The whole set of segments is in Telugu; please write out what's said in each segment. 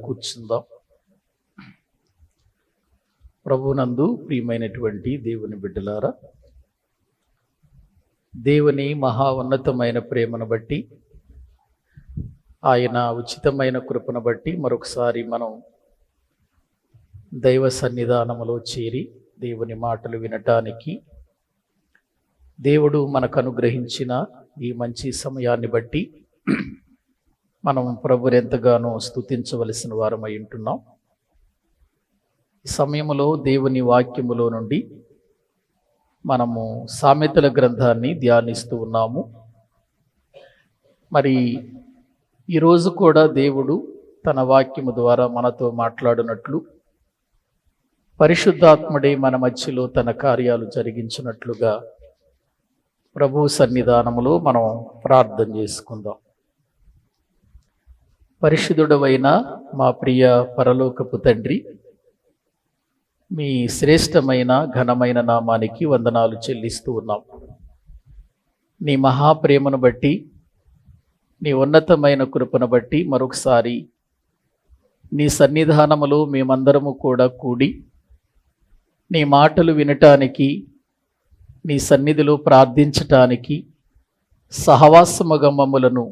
కూర్చుందాం. ప్రభునందు ప్రియమైనటువంటి దేవుని బిడ్డలారా, దేవుని మహా ఉన్నతమైన ప్రేమను బట్టి, ఆయన ఉచితమైన కృపను బట్టి మరొకసారి మనం దైవ సన్నిధానములో చేరి దేవుని మాటలు వినటానికి దేవుడు మనకు అనుగ్రహించిన ఈ మంచి సమయాన్ని బట్టి మనం ప్రభుని ఎంతగానో స్తుతించవలసిన వారమై ఉంటున్నాం. ఈ సమయంలో దేవుని వాక్యములో నుండి మనము సామెతల గ్రంథాన్ని ధ్యానిస్తూ ఉన్నాము. మరి ఈరోజు కూడా దేవుడు తన వాక్యము ద్వారా మనతో మాట్లాడినట్లు, పరిశుద్ధాత్ముడే మన మధ్యలో తన కార్యాలు జరిగించినట్లుగా ప్రభు సన్నిధానములో మనం ప్రార్థన చేసుకుందాం. పరిశుద్ధుడవైన మా ప్రియ పరలోకపు తండ్రి, మీ శ్రేష్టమైన ఘనమైన నామానికి వందనాలు చెల్లిస్తూ ఉన్నాం. నీ మహాప్రేమను బట్టి, నీ ఉన్నతమైన కృపను బట్టి మరొకసారి నీ సన్నిధానములో మేమందరము కూడా కూడి నీ మాటలు వినటానికి, నీ సన్నిధిలో ప్రార్థించటానికి, సహవాసముగా మమ్ములను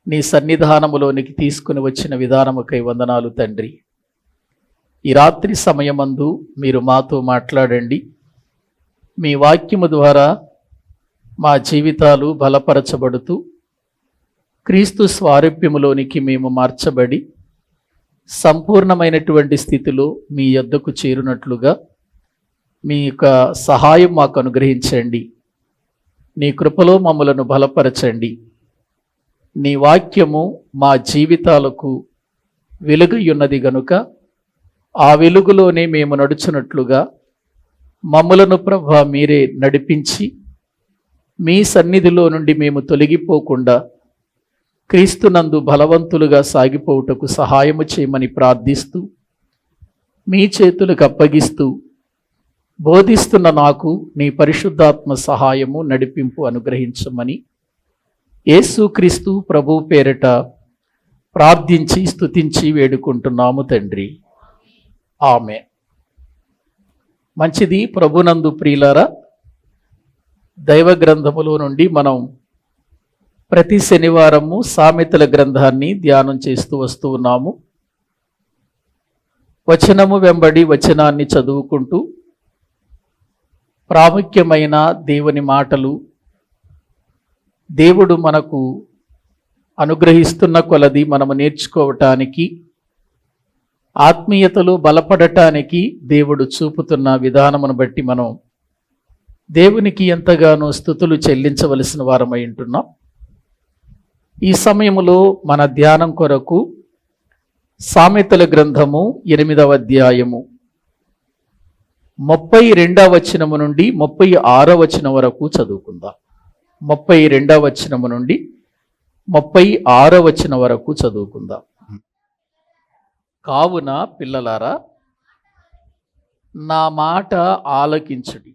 నీ సన్నిధానములోనికి తీసుకుని వచ్చిన విధానముకై వందనాలు తండ్రి. ఈ రాత్రి సమయమందు మీరు మాతో మాట్లాడండి. మీ వాక్యము ద్వారా మా జీవితాలు బలపరచబడుతూ క్రీస్తు స్వారూప్యములోనికి మేము మార్చబడి సంపూర్ణమైనటువంటి స్థితిలో మీ యొద్దకు చేరునట్లుగా మీ యొక్క సహాయం మాకు అనుగ్రహించండి. నీ కృపలో మమ్మలను బలపరచండి. నీ వాక్యము మా జీవితాలకు వెలుగుయున్నది గనుక ఆ వెలుగులోనే మేము నడుచున్నట్లుగా మమ్మలను ప్రభువా మీరే నడిపించి మీ సన్నిధిలో నుండి మేము తొలగిపోకుండా క్రీస్తునందు బలవంతులుగా సాగిపోవుటకు సహాయము చేయమని ప్రార్థిస్తూ, మీ చేతులకు అప్పగిస్తూ, బోధిస్తున్న నాకు నీ పరిశుద్ధాత్మ సహాయము నడిపింపు అనుగ్రహించమని యేసుక్రీస్తు ప్రభు పేరిట ప్రార్థించి స్తుతించి వేడుకుంటున్నాము తండ్రి. ఆమేన్. మంచిది. ప్రభునందు ప్రియులారా, దైవ గ్రంథములో నుండి మనం ప్రతి శనివారము సామెతల గ్రంథాన్ని ధ్యానం చేస్తూ వస్తూ ఉన్నాము. వచనము వెంబడి వచనాన్ని చదువుకుంటూ ప్రాముఖ్యమైన దేవుని మాటలు దేవుడు మనకు అనుగ్రహిస్తున్న కొలది మనము నేర్చుకోవటానికి, ఆత్మీయతలో బలపడటానికి దేవుడు చూపుతున్న విధానమును బట్టి మనం దేవునికి ఎంతగానో స్తుతులు చెల్లించవలసిన వారమై ఉంటున్నాం. ఈ సమయంలో మన ధ్యానం కొరకు సామెతల గ్రంథము 8వ అధ్యాయము 32వ వచనము నుండి 36వ వచనం వరకు చదువుకుందాం. 32వ వచనము నుండి 36వ వచనం వరకు చదువుకుందాం. కావున పిల్లలారా, నా మాట ఆలకించుడి.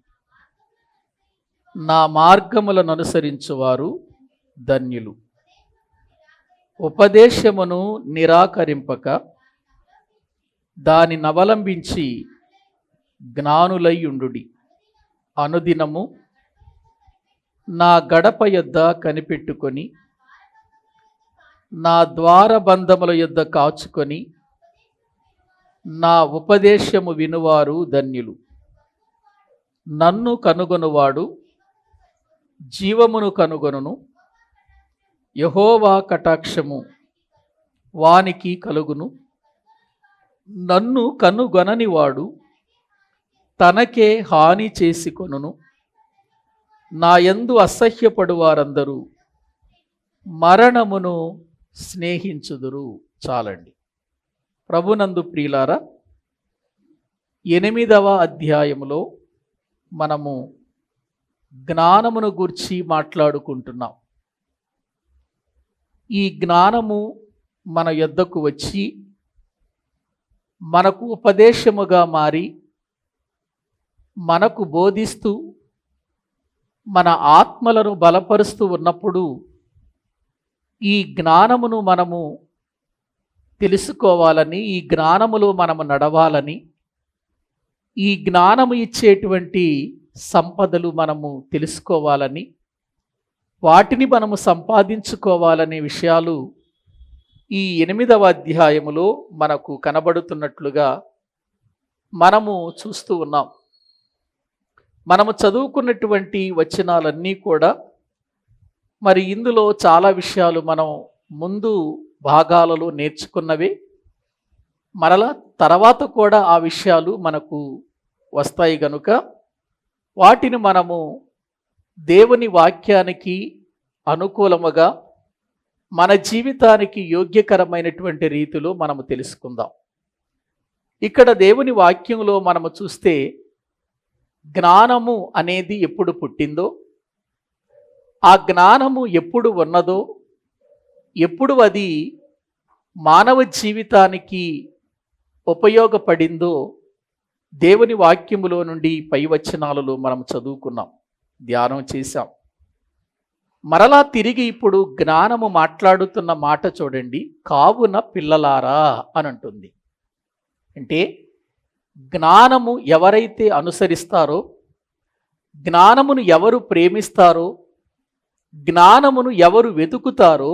నా మార్గములను అనుసరించువారు ధన్యులు. ఉపదేశమును నిరాకరింపక దానిని అవలంబించి జ్ఞానులై ఉండుడి. అనుదినము నా గడప యొద్ద కనిపెట్టుకొని, నా ద్వారబంధముల యొద్ద కాచుకొని, నా ఉపదేశము వినువారు ధన్యులు. నన్ను కనుగొనువాడు జీవమును కనుగొనును. యెహోవా కటాక్షము వానికి కలుగును. నన్ను కనుగొననివాడు తనకే హాని చేసుకొనును. నా యందు అసహ్యపడు వారందరూ మరణమును స్నేహించుదురు. చాలండి. ప్రభునందు ప్రియులారా, 8వ అధ్యాయములో మనము జ్ఞానమును గూర్చి మాట్లాడుకుంటున్నాం. ఈ జ్ఞానము మన యొద్దకు వచ్చి మనకు ఉపదేశముగా మారి మనకు బోధిస్తూ మన ఆత్మలను బలపరుస్తూ ఉన్నప్పుడు ఈ జ్ఞానమును మనము తెలుసుకోవాలని, ఈ జ్ఞానములో మనము నడవాలని, ఈ జ్ఞానము ఇచ్చేటువంటి సంపదలు మనము తెలుసుకోవాలని, వాటిని మనము సంపాదించుకోవాలనే విషయాలు ఈ 8వ అధ్యాయములో మనకు కనబడుతున్నట్లుగా మనము చూస్తూ ఉన్నాం. మనము చదువుకున్నటువంటి వచనాలన్నీ కూడా మరి ఇందులో చాలా విషయాలు మనం ముందు భాగాలలో నేర్చుకున్నవే. మరలా తర్వాత కూడా ఆ విషయాలు మనకు వస్తాయి గనుక వాటిని మనము దేవుని వాక్యానికి అనుకూలముగా మన జీవితానికి యోగ్యకరమైనటువంటి రీతిలో మనము తెలుసుకుందాం. ఇక్కడ దేవుని వాక్యంలో మనము చూస్తే జ్ఞానము అనేది ఎప్పుడు పుట్టిందో, ఆ జ్ఞానము ఎప్పుడు ఉన్నదో, ఎప్పుడు అది మానవ జీవితానికి ఉపయోగపడిందో దేవుని వాక్యములో నుండి పై వచనాలలో మనం చదువుకున్నాం, ధ్యానం చేశాం. మరలా తిరిగి ఇప్పుడు జ్ఞానము మాట్లాడుతున్న మాట చూడండి. కావున పిల్లలారా అని అంటుంది. అంటే జ్ఞానము ఎవరైతే అనుసరిస్తారో, జ్ఞానమును ఎవరు ప్రేమిస్తారో, జ్ఞానమును ఎవరు వెతుకుతారో,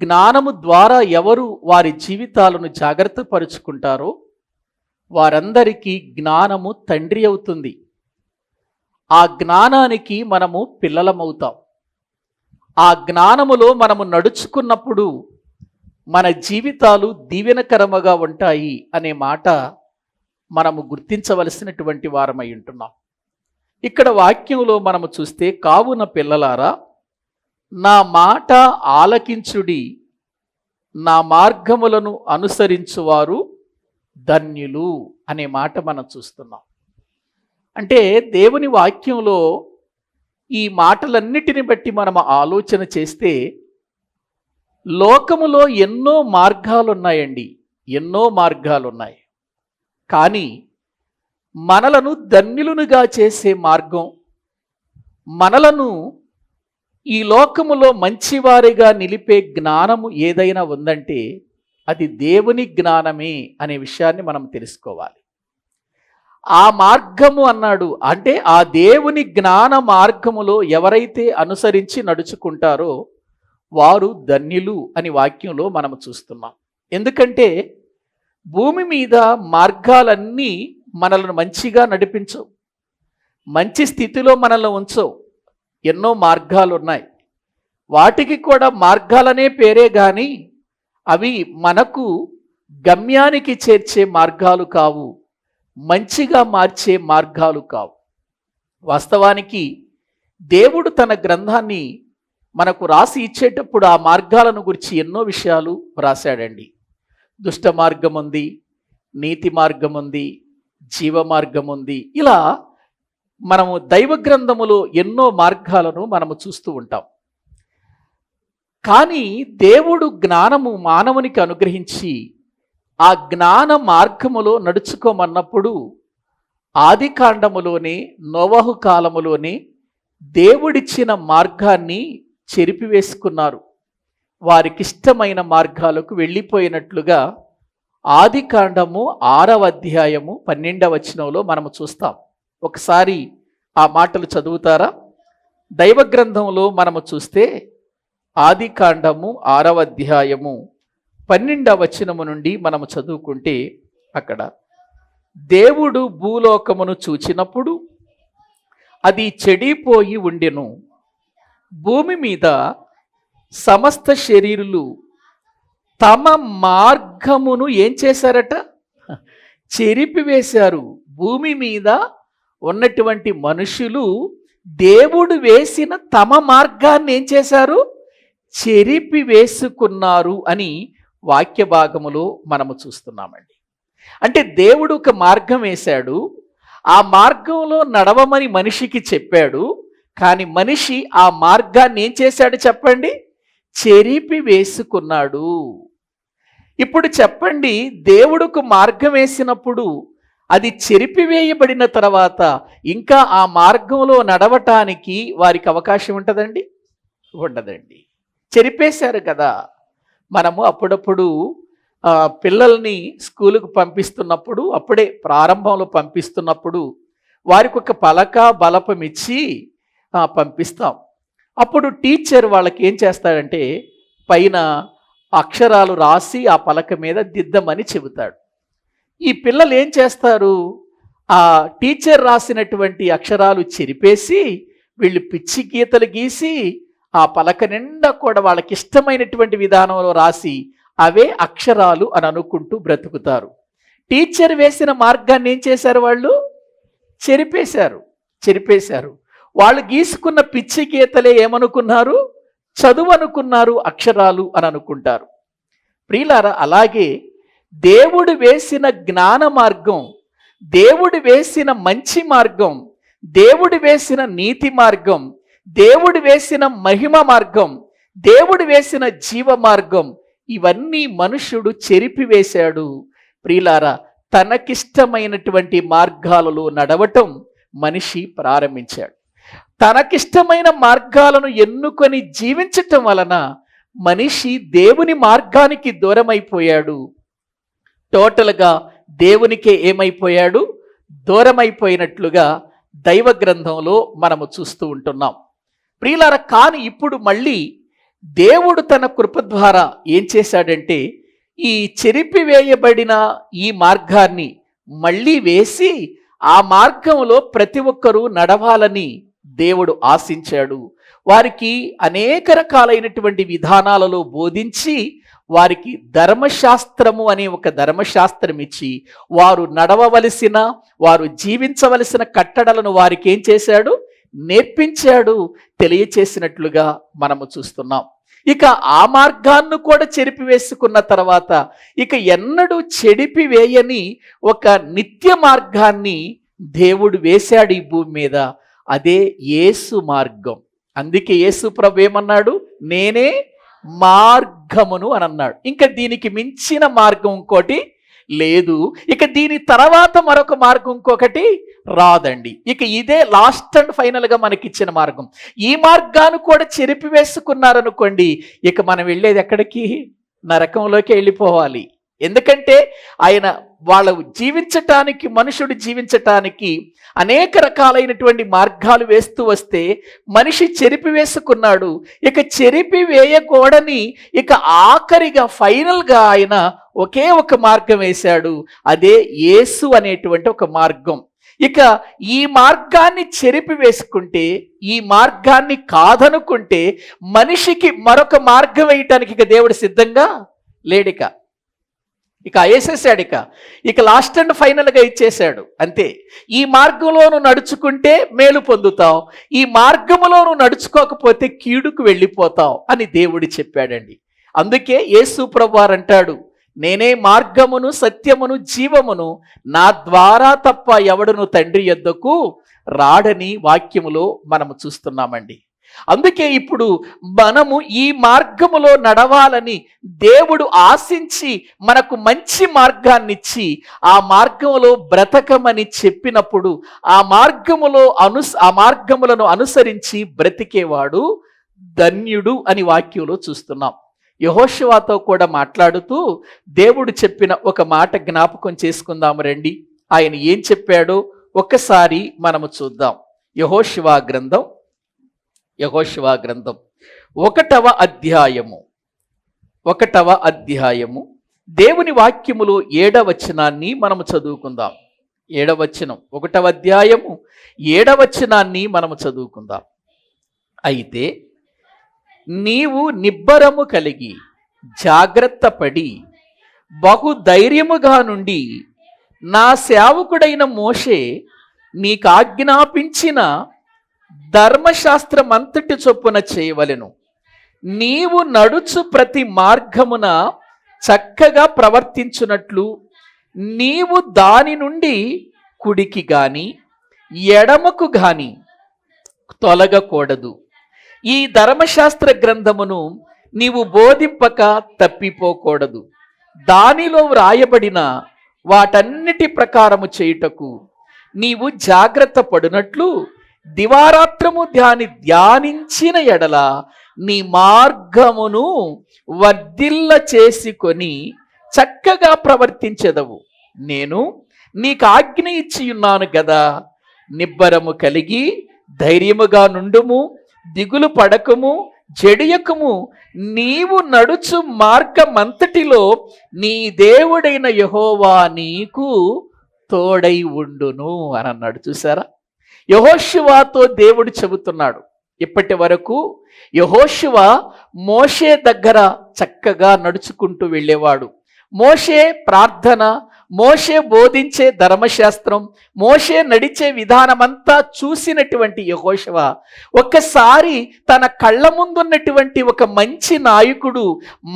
జ్ఞానము ద్వారా ఎవరు వారి జీవితాలను జాగ్రత్త పరుచుకుంటారో వారందరికీ జ్ఞానము తండ్రి అవుతుంది. ఆ జ్ఞానానికి మనము పిల్లలమవుతాం. ఆ జ్ఞానములో మనము నడుచుకున్నప్పుడు మన జీవితాలు దీవెనకరముగా ఉంటాయి అనే మాట మనము గుర్తించవలసినటువంటి వారమై ఉంటున్నాం. ఇక్కడ వాక్యంలో మనము చూస్తే, కావున పిల్లలారా నా మాట ఆలకించుడి, నా మార్గములను అనుసరించువారు ధన్యులు అనే మాట మనం చూస్తున్నాం. అంటే దేవుని వాక్యంలో ఈ మాటలన్నిటిని బట్టి మనం ఆలోచన చేస్తే లోకములో ఎన్నో మార్గాలు ఉన్నాయండి, ఎన్నో మార్గాలు ఉన్నాయి. కానీ మనలను ధన్యులునుగా చేసే మార్గం, మనలను ఈ లోకములో మంచివారిగా నిలిపే జ్ఞానము ఏదైనా ఉందంటే అది దేవుని జ్ఞానమే అనే విషయాన్ని మనం తెలుసుకోవాలి. ఆ మార్గము అన్నాడు అంటే ఆ దేవుని జ్ఞాన మార్గములో ఎవరైతే అనుసరించి నడుచుకుంటారో వారు ధన్యులు అని వాక్యంలో మనం చూస్తున్నాం. ఎందుకంటే భూమి మీద మార్గాలన్నీ మనల్ని మంచిగా నడిపించవు, మంచి స్థితిలో మనల్ని ఉంచవు. ఎన్నో మార్గాలు ఉన్నాయి, వాటికి కూడా మార్గాలనే పేరే కానీ అవి మనకు గమ్యానికి చేర్చే మార్గాలు కావు, మంచిగా మార్చే మార్గాలు కావు. వాస్తవానికి దేవుడు తన గ్రంథాన్ని మనకు రాసి ఇచ్చేటప్పుడు ఆ మార్గాలను గురించి ఎన్నో విషయాలు రాశాడండి. దుష్ట మార్గం ఉంది, నీతి మార్గం ఉంది, జీవ మార్గం ఉంది. ఇలా మనము దైవ గ్రంథములో ఎన్నో మార్గాలను మనము చూస్తూ ఉంటాం. కానీ దేవుడు జ్ఞానము మానవునికి అనుగ్రహించి ఆ జ్ఞాన మార్గములో నడుచుకోమన్నప్పుడు ఆది కాండములోనే, నోవహు కాలములోనే దేవుడిచ్చిన మార్గాన్ని చెరిపివేసుకున్నారు. వారికిష్టమైన మార్గాలకు వెళ్ళిపోయినట్లుగా ఆది కాండము 6వ అధ్యాయము 12వ వచనంలో మనము చూస్తాం. ఒకసారి ఆ మాటలు చదువుతారా? దైవ గ్రంథంలో మనము చూస్తే ఆది కాండము 6వ అధ్యాయము 12వ వచనము నుండి మనము చదువుకుంటే అక్కడ దేవుడు భూలోకమును చూచినప్పుడు అది చెడిపోయి ఉండెను, భూమి మీద సమస్త శరీరులు తమ మార్గమును ఏం చేశారట? చెరిపివేశారు. భూమి మీద ఉన్నటువంటి మనుషులు దేవుడు వేసిన తమ మార్గాన్ని ఏం చేశారు? చెరిపివేసుకున్నారు అని వాక్య భాగములో మనము చూస్తున్నామండి. అంటే దేవుడు ఒక మార్గం వేశాడు, ఆ మార్గంలో నడవమని మనిషికి చెప్పాడు. కానీ మనిషి ఆ మార్గాన్ని ఏం చేశాడు చెప్పండి? చెరిపివేసుకున్నాడు. ఇప్పుడు చెప్పండి, దేవుడుకు మార్గం వేసినప్పుడు అది చెరిపివేయబడిన తర్వాత ఇంకా ఆ మార్గంలో నడవటానికి వారికి అవకాశం ఉంటుందండి? ఉండదండి. చెరిపేశారు కదా. మనము అప్పుడప్పుడు పిల్లల్ని స్కూలుకు పంపిస్తున్నప్పుడు, అప్పుడే ప్రారంభంలో పంపిస్తున్నప్పుడు వారికి ఒక పలక బలపం ఇచ్చి పంపిస్తాం. అప్పుడు టీచర్ వాళ్ళకి ఏం చేస్తాడంటే పైన అక్షరాలు రాసి ఆ పలక మీద దిద్దమని చెబుతాడు. ఈ పిల్లలు ఏం చేస్తారు, ఆ టీచర్ రాసినటువంటి అక్షరాలు చెరిపేసి వీళ్ళు పిచ్చి గీతలు గీసి ఆ పలక నిండా కూడా వాళ్ళకి ఇష్టమైనటువంటి విధానంలో రాసి అవే అక్షరాలు అని అనుకుంటూ బ్రతుకుతారు. టీచర్ వేసిన మార్గాన్ని ఏం చేశారు, వాళ్ళు చెరిపేశారు. వాళ్ళు గీసుకున్న పిచ్చి గీతలే ఏమనుకున్నారు, చదువు అనుకున్నారు, అక్షరాలు అని అనుకుంటారు. ప్రియులారా, అలాగే దేవుడు వేసిన జ్ఞాన మార్గం, దేవుడు వేసిన మంచి మార్గం, దేవుడు వేసిన నీతి మార్గం, దేవుడు వేసిన మహిమ మార్గం, దేవుడు వేసిన జీవ మార్గం, ఇవన్నీ మనుషుడు చెరిపివేశాడు. ప్రియులారా, తనకిష్టమైనటువంటి మార్గాలలో నడవటం మనిషి ప్రారంభించాడు. తనకిష్టమైన మార్గాలను ఎన్నుకొని జీవించటం వలన మనిషి దేవుని మార్గానికి దూరమైపోయాడు. టోటల్గా దేవునికే ఏమైపోయాడు, దూరమైపోయినట్లుగా దైవ గ్రంథంలో మనము చూస్తూ ఉంటున్నాం. ప్రియులారా, కానీ ఇప్పుడు మళ్ళీ దేవుడు తన కృప ద్వారా ఏం చేశాడంటే ఈ చెరిపివేయబడిన ఈ మార్గాన్ని మళ్ళీ వేసి ఆ మార్గంలో ప్రతి ఒక్కరూ నడవాలని దేవుడు ఆశించాడు. వారికి అనేక రకాలైనటువంటి విధానాలలో బోధించి వారికి ధర్మశాస్త్రము అనే ఒక ధర్మశాస్త్రం ఇచ్చి వారు నడవవలసిన, వారు జీవించవలసిన కట్టడలను వారికి ఏం చేశాడు, నేర్పించాడు, తెలియచేసినట్లుగా మనము చూస్తున్నాం. ఇక ఆ మార్గాన్ని కూడా చెరిపివేసుకున్న తర్వాత ఇక ఎన్నడూ చెడిపివేయని ఒక నిత్య మార్గాన్ని దేవుడు వేశాడు ఈ భూమి మీద. అదే యేసు మార్గం. అందుకే యేసు ప్రభు ఏమన్నాడు, నేనే మార్గమును అని అన్నాడు. ఇంకా దీనికి మించిన మార్గం ఇంకోటి లేదు. ఇక దీని తర్వాత మరొక మార్గం ఇంకొకటి రాదండి. ఇక ఇదే లాస్ట్ అండ్ ఫైనల్గా మనకిచ్చిన మార్గం. ఈ మార్గాన్ని కూడా చెరిపివేసుకున్నారనుకోండి, ఇక మనం వెళ్ళేది ఎక్కడికి, నరకంలోకి వెళ్ళిపోవాలి. ఎందుకంటే ఆయన వాళ్ళ జీవించటానికి, మనుషుడు జీవించటానికి అనేక రకాలైనటువంటి మార్గాలు వేస్తూ వస్తే మనిషి చెరిపివేసుకున్నాడు. ఇక చెరిపివేయకూడని ఇక ఆఖరిగా ఫైనల్గా ఆయన ఒకే ఒక మార్గం వేశాడు. అదే యేసు అనేటువంటి ఒక మార్గం. ఇక ఈ మార్గాన్ని చెరిపివేసుకుంటే, ఈ మార్గాన్ని కాదనుకుంటే మనిషికి మరొక మార్గం వేయటానికి ఇక దేవుడు సిద్ధంగా లేడిక. ఇక వేసేసాడు. ఇక లాస్ట్ అండ్ ఫైనల్గా ఇచ్చేశాడు. అంతే. ఈ మార్గంలోను నడుచుకుంటే మేలు పొందుతావు, ఈ మార్గంలోను నడుచుకోకపోతే కీడుకు వెళ్ళిపోతావు అని దేవుడు చెప్పాడండి. అందుకే యేసు ప్రభువారు అంటాడు, నేనే మార్గమును, సత్యమును, జీవమును, నా ద్వారా తప్ప ఎవడును తండ్రి యొద్దకు రాడని వాక్యములో మనము చూస్తున్నామండి. అందుకే ఇప్పుడు మనము ఈ మార్గములో నడవాలని దేవుడు ఆశించి మనకు మంచి మార్గాన్ని ఇచ్చి ఆ మార్గములో బ్రతకమని చెప్పినప్పుడు ఆ మార్గములను అనుసరించి బ్రతికేవాడు ధన్యుడు అని వాక్యంలో చూస్తున్నాం. యెహోషువతో కూడా మాట్లాడుతూ దేవుడు చెప్పిన ఒక మాట జ్ఞాపకం చేసుకుందాము రండి. ఆయన ఏం చెప్పాడో ఒక్కసారి మనము చూద్దాం. యెహోషువ గ్రంథం 1వ అధ్యాయము దేవుని వాక్యములో 7వ వచనాన్ని మనము చదువుకుందాం. 7వ వచనం, 1వ అధ్యాయము 7వ వచనాన్ని మనము చదువుకుందాం. అయితే నీవు నిబ్బరము కలిగి జాగ్రత్త పడి బహుధైర్యముగా నుండి నా సేవకుడైన మోషే నీకు ఆజ్ఞాపించిన ధర్మశాస్త్రమంతటి చొప్పున చేయవలెను. నీవు నడుచు ప్రతి మార్గమున చక్కగా ప్రవర్తించున్నట్లు నీవు దాని నుండి కుడికి గాని ఎడమకు గాని తొలగకూడదు. ఈ ధర్మశాస్త్ర గ్రంథమును నీవు బోధింపక తప్పిపోకూడదు. దానిలో వ్రాయబడిన వాటన్నిటి ప్రకారము చేయుటకు నీవు జాగ్రత్త పడునట్లు దివారాత్రము ధ్యానించిన ఎడల నీ మార్గమును వర్ధిల్ల చేసుకొని చక్కగా ప్రవర్తించెదవు. నేను నీకు ఆజ్ఞ ఇచ్చి ఉన్నాను గదా, నిబ్బరము కలిగి ధైర్యముగా నుండుము, దిగులు పడకము, జడియకము. నీవు నడుచు మార్గమంతటిలో నీ దేవుడైన యెహోవా నీకు తోడై ఉండును అని అన్నాడు. చూసారా, యెహోషువతో దేవుడు చెబుతున్నాడు. ఇప్పటి వరకు యెహోషువ మోషే దగ్గర చక్కగా నడుచుకుంటూ వెళ్ళేవాడు. మోషే ప్రార్థన, మోషే బోధించే ధర్మశాస్త్రం, మోషే నడిచే విధానమంతా చూసినటువంటి యెహోషువ ఒక్కసారి తన కళ్ళ ముందున్నటువంటి ఒక మంచి నాయకుడు,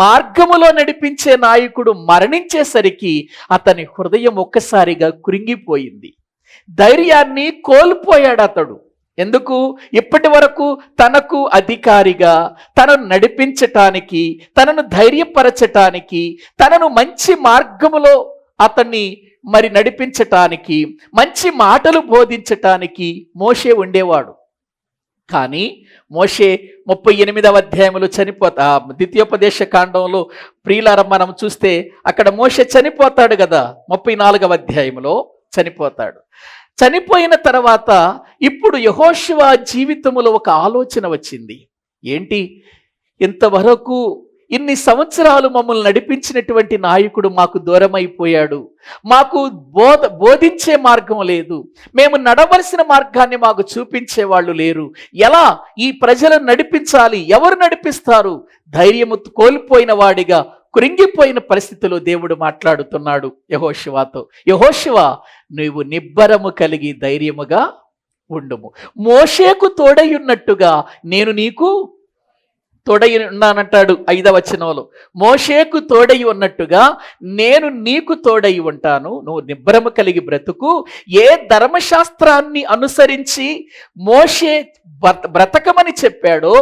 మార్గములో నడిపించే నాయకుడు మరణించేసరికి అతని హృదయం ఒక్కసారిగా కృంగిపోయింది. ధైర్యాన్ని కోల్పోయాడు అతడు. ఎందుకు? ఇప్పటి వరకు తనకు అధికారిగా, తనను నడిపించటానికి, తనను ధైర్యపరచటానికి, తనను మంచి మార్గములో అతన్ని నడిపించటానికి, మంచి మాటలు బోధించటానికి మోషే ఉండేవాడు. కానీ మోషే 38వ అధ్యాయంలో ద్వితీయోపదేశ కాండంలో ప్రియులారా మనం చూస్తే అక్కడ మోషే చనిపోతాడు కదా, 34వ అధ్యాయంలో చనిపోతాడు. చనిపోయిన తర్వాత ఇప్పుడు యెహోషువ జీవితంలో ఒక ఆలోచన వచ్చింది. ఏంటి, ఇంతవరకు ఇన్ని సంవత్సరాలు మమ్మల్ని నడిపించినటువంటి నాయకుడు మాకు దూరం అయిపోయాడు. మాకు బోధించే మార్గం లేదు. మేము నడవలసిన మార్గాన్ని మాకు చూపించే వాళ్ళు లేరు. ఎలా ఈ ప్రజలను నడిపించాలి? ఎవరు నడిపిస్తారు? ధైర్యము కోల్పోయిన వాడిగా, కృంగిపోయిన పరిస్థితిలో దేవుడు మాట్లాడుతున్నాడు యెహోషువతో. యెహోషువ, నువ్వు నిబ్బరము కలిగి ధైర్యముగా ఉండుము. మోషేకు తోడై ఉన్నట్టుగా నేను నీకు తోడై ఉన్నానంటాడు 5వ వచనంలో. మోషేకు తోడై ఉన్నట్టుగా నేను నీకు తోడై ఉంటాను. నువ్వు నిబ్బరము కలిగి బ్రతుకు. ఏ ధర్మశాస్త్రాన్ని అనుసరించి మోషే బ్రతకమని చెప్పాడో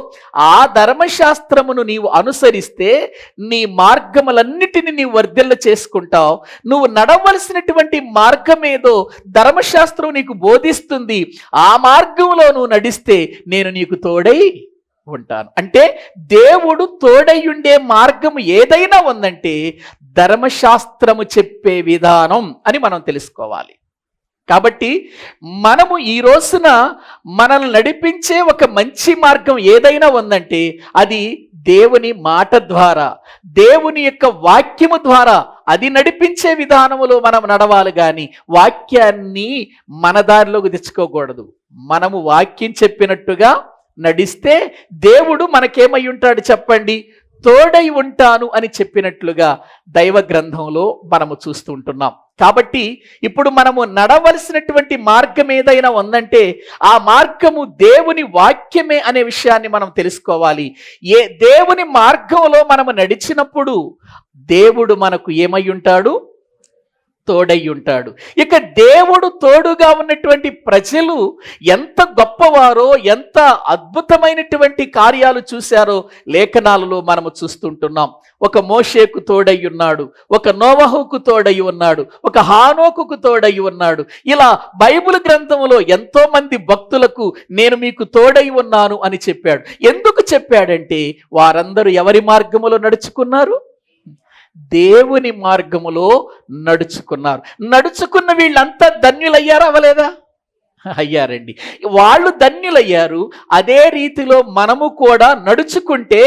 ఆ ధర్మశాస్త్రమును నీవు అనుసరిస్తే నీ మార్గములన్నిటిని నీవు వర్ధిల్ల చేసుకుంటావు. నువ్వు నడవలసినటువంటి మార్గమేదో ధర్మశాస్త్రం నీకు బోధిస్తుంది. ఆ మార్గంలో నువ్వు నడిస్తే నేను నీకు తోడై ఉంటాను. అంటే దేవుడు తోడై ఉండే మార్గం ఏదైనా ఉందంటే ధర్మశాస్త్రము చెప్పే విధానం అని మనం తెలుసుకోవాలి. కాబట్టి మనము ఈ రోజున మనల్ని నడిపించే ఒక మంచి మార్గం ఏదైనా ఉందంటే అది దేవుని మాట ద్వారా, దేవుని యొక్క వాక్యము ద్వారా అది నడిపించే విధానములో మనం నడవాలి. కానీ వాక్యాన్ని మన దారిలోకి తెచ్చుకోకూడదు. మనము వాక్యం చెప్పినట్టుగా నడిస్తే దేవుడు మనకేమై ఉంటాడు చెప్పండి? తోడై ఉంటాను అని చెప్పినట్లుగా దైవ గ్రంథంలో మనము చూస్తూ ఉంటున్నాం. కాబట్టి ఇప్పుడు మనము నడవలసినటువంటి మార్గం ఏదైనా ఉందంటే ఆ మార్గము దేవుని వాక్యమే అనే విషయాన్ని మనం తెలుసుకోవాలి. దేవుని మార్గంలో మనము నడిచినప్పుడు దేవుడు మనకు ఏమై ఉంటాడు? తోడై ఉంటాడు. ఇక దేవుడు తోడుగా ఉన్నటువంటి ప్రజలు ఎంత గొప్పవారో, ఎంత అద్భుతమైనటువంటి కార్యాలు చూశారో లేఖనాలలో మనము చూస్తుంటున్నాం. ఒక మోషేకు తోడై ఉన్నాడు, ఒక నోవహుకు తోడై ఉన్నాడు, ఒక హానోకుకు తోడై ఉన్నాడు. ఇలా బైబిల్ గ్రంథంలో ఎంతో మంది భక్తులకు నేను మీకు తోడై ఉన్నాను అని చెప్పాడు. ఎందుకు చెప్పాడంటే వారందరూ ఎవరి మార్గములో నడుచుకున్నారు? దేవుని మార్గములో నడుచుకున్నారు. నడుచుకున్న వీళ్ళంతా ధన్యులయ్యారా? అవ్వలేదా? అయ్యారండి. వాళ్ళు ధన్యులయ్యారు. అదే రీతిలో మనము కూడా నడుచుకుంటే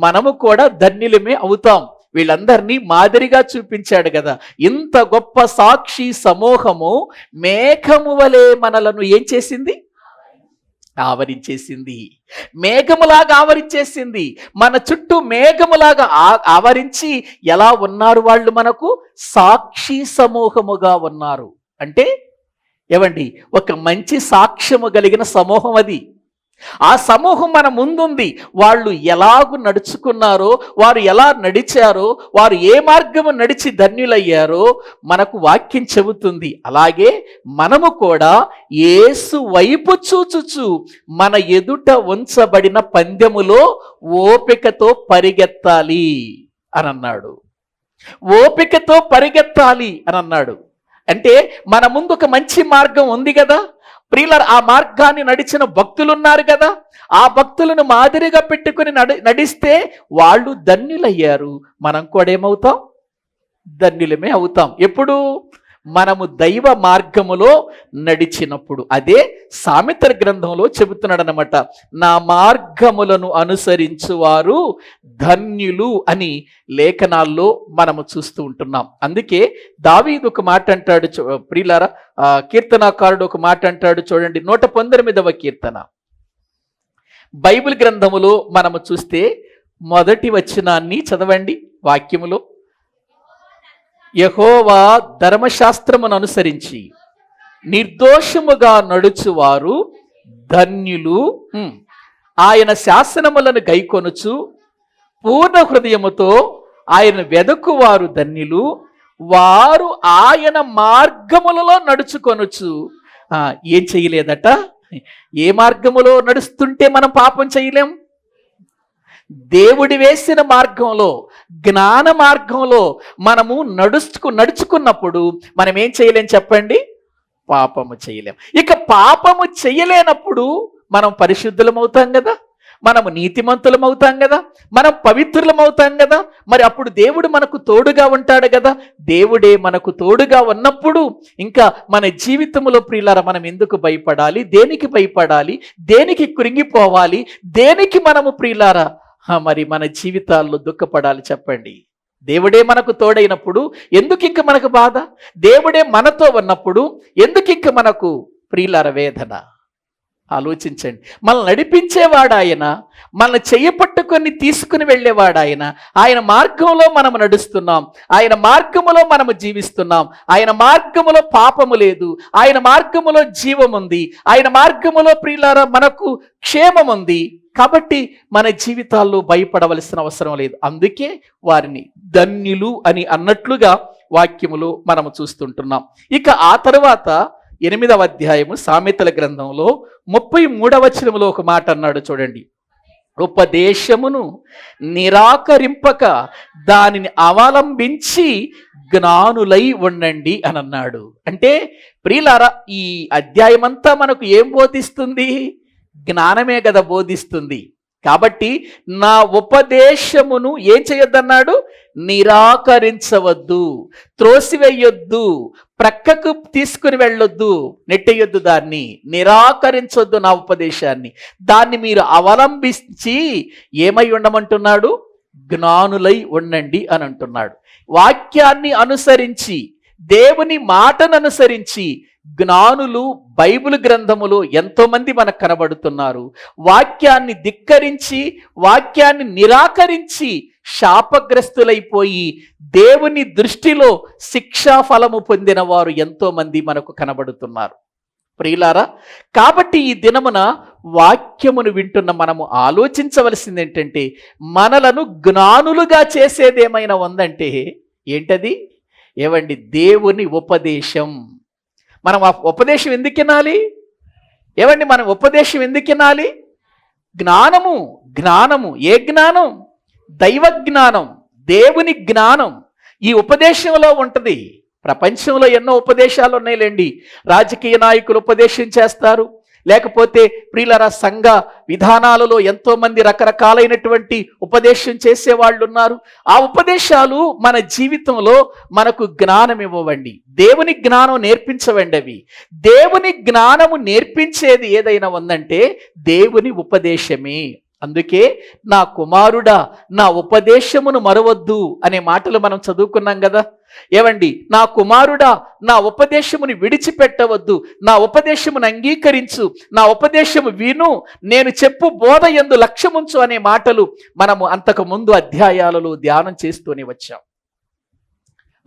మనము కూడా ధన్యులమే అవుతాం. వీళ్ళందరినీ మాదిరిగా చూపించాడు కదా. ఇంత గొప్ప సాక్షి సమూహము మేఘము వలె మనలను ఏం చేసింది? ఆవరించేసింది. మేఘములాగా ఆవరించేసింది. మన చుట్టూ మేఘములాగా ఆవరించి ఎలా ఉన్నారు వాళ్ళు? మనకు సాక్షి సమూహముగా ఉన్నారు. అంటే ఏమండి, ఒక మంచి సాక్ష్యము కలిగిన సమూహం అది. ఆ సమూహం మన ముందుంది. వాళ్ళు ఎలాగూ నడుచుకున్నారో, వారు ఎలా నడిచారో, వారు ఏ మార్గము నడిచి ధన్యులయ్యారో మనకు వాక్యం చెబుతుంది. అలాగే మనము కూడా యేసు వైపు చూచుచు మన ఎదుట ఉంచబడిన పందెములో ఓపికతో పరిగెత్తాలి అని అన్నాడు. ఓపికతో పరిగెత్తాలి అని అన్నాడు. అంటే మన ముందు ఒక మంచి మార్గం ఉంది కదా ప్రియులారా. ఆ మార్గాన్ని నడిచిన భక్తులున్నారు కదా. ఆ భక్తులను మాదిరిగా పెట్టుకుని నడిస్తే వాళ్ళు ధన్యులయ్యారు. మనం కూడా ఏమవుతాం? ధన్యులమే అవుతాం. ఎప్పుడు? మనము దైవ మార్గములో నడిచినప్పుడు. అదే సామెతల గ్రంథంలో చెబుతున్నాడు అనమాట. నా మార్గములను అనుసరించువారు ధన్యులు అని లేఖనాల్లో మనము చూస్తూ ఉంటున్నాం. అందుకే దావీదు ఒక మాట అంటాడు, ప్రియులారా, కీర్తనాకారుడు ఒక మాట అంటాడు చూడండి, 119వ కీర్తన బైబిల్ గ్రంథములో మనము చూస్తే మొదటి వచనాన్ని చదవండి. వాక్యములో, యెహోవా ధర్మశాస్త్రమును అనుసరించి నిర్దోషముగా నడుచువారు ధన్యులు, ఆయన శాసనములను గైకొనుచు పూర్ణ హృదయముతో ఆయన వెదకువారు ధన్యులు, వారు ఆయన మార్గములలో నడుచుకొనుచు. ఏం చేయలేదట? ఏ మార్గములో నడుస్తుంటే మనం పాపం చేయలేం? దేవుడి వేసిన మార్గంలో, జ్ఞాన మార్గంలో మనము నడుచుకున్నప్పుడు మనం ఏం చేయలేం చెప్పండి? పాపము చేయలేం. ఇక పాపము చేయలేనప్పుడు మనం పరిశుద్ధులమవుతాం కదా, మనము నీతిమంతులమవుతాం కదా, మనం పవిత్రులమవుతాం కదా. మరి అప్పుడు దేవుడు మనకు తోడుగా ఉంటాడు కదా. దేవుడే మనకు తోడుగా ఉన్నప్పుడు ఇంకా మన జీవితంలో ప్రియులారా మనం ఎందుకు భయపడాలి? దేనికి భయపడాలి? దేనికి కృంగిపోవాలి? దేనికి మనము ప్రియులారా మరి మన జీవితాల్లో దుఃఖపడాలి చెప్పండి? దేవుడే మనకు తోడైనప్పుడు ఎందుకు ఇంక మనకు బాధ? దేవుడే మనతో ఉన్నప్పుడు ఎందుకు ఇంక మనకు ప్రియులార వేదన? ఆలోచించండి. మనల్ని నడిపించేవాడు ఆయన, మనల్ని చెయ్యపట్టుకొని తీసుకుని వెళ్ళేవాడు ఆయన. ఆయన మార్గంలో మనము నడుస్తున్నాం, ఆయన మార్గములో మనము జీవిస్తున్నాం. ఆయన మార్గములో పాపము లేదు, ఆయన మార్గములో జీవముంది, ఆయన మార్గములో ప్రియులారా మనకు క్షేమముంది. కాబట్టి మన జీవితాల్లో భయపడవలసిన అవసరం లేదు. అందుకే వారిని ధన్యులు అని అన్నట్లుగా వాక్యములో మనము చూస్తుంటున్నాం. ఇక ఆ తర్వాత 8వ అధ్యాయము సామెతల గ్రంథంలో 33వ వచనములో ఒక మాట అన్నాడు చూడండి, ఉపదేశమును నిరాకరింపక దానిని అవలంబించి జ్ఞానులై ఉండండి అని అన్నాడు. అంటే ప్రియులారా, ఈ అధ్యాయమంతా మనకు ఏం బోధిస్తుంది? జ్ఞానమే కదా బోధిస్తుంది. కాబట్టి నా ఉపదేశమును ఏం చేయొద్దన్నాడు? నిరాకరించవద్దు, త్రోసివేయొద్దు, ప్రక్కకు తీసుకుని వెళ్ళొద్దు, నెట్టేయొద్దు, దాన్ని నిరాకరించొద్దు నా ఉపదేశాన్ని. దాన్ని మీరు అవలంబించి ఏమై ఉండమంటున్నాడు? జ్ఞానులై ఉండండి అని అంటున్నాడు. వాక్యాన్ని అనుసరించి, దేవుని మాటను అనుసరించి జ్ఞానులు బైబిల్ గ్రంథములో ఎంతోమంది మనకు కనబడుతున్నారు. వాక్యాన్ని ధిక్కరించి, వాక్యాన్ని నిరాకరించి శాపగ్రస్తులైపోయి దేవుని దృష్టిలో శిక్షా ఫలము పొందిన వారు ఎంతోమంది మనకు కనబడుతున్నారు. ప్రియులారా, కాబట్టి ఈ దినమున వాక్యమును వింటున్న మనము ఆలోచించవలసింది ఏంటంటే, మనలను జ్ఞానులుగా చేసేదేమైనా ఉందంటే ఏంటది? ఏవండి? దేవుని ఉపదేశం. మనం ఆ ఉపదేశం ఎందుకు వినాలి? ఏవండి, మనం ఉపదేశం ఎందుకు వినాలి? జ్ఞానము. జ్ఞానము ఏ జ్ఞానం? దైవ జ్ఞానం, దేవుని జ్ఞానం ఈ ఉపదేశంలో ఉంటుంది. ప్రపంచంలో ఎన్నో ఉపదేశాలు ఉన్నాయిలేండి. రాజకీయ నాయకులు ఉపదేశం చేస్తారు, లేకపోతే ప్రియులరా సంఘ విధానాలలో ఎంతోమంది రకరకాలైనటువంటి ఉపదేశం చేసేవాళ్ళు ఉన్నారు. ఆ ఉపదేశాలు మన జీవితంలో మనకు జ్ఞానం ఇవ్వవండి, దేవుని జ్ఞానం నేర్పించవండి. అవి దేవుని జ్ఞానము నేర్పించేది ఏదైనా ఉందంటే దేవుని ఉపదేశమే. అందుకే నా కుమారుడా నా ఉపదేశమును మరవద్దు అనే మాటలు మనం చదువుకున్నాం కదా. ఏవండి? నా కుమారుడా నా ఉపదేశముని విడిచిపెట్టవద్దు, నా ఉపదేశమును అంగీకరించు, నా ఉపదేశము విను, నేను చెప్పు బోధ యందు లక్ష్యముంచు అనే మాటలు మనము అంతకు ముందు అధ్యాయాలలో ధ్యానం చేస్తూనే వచ్చాం.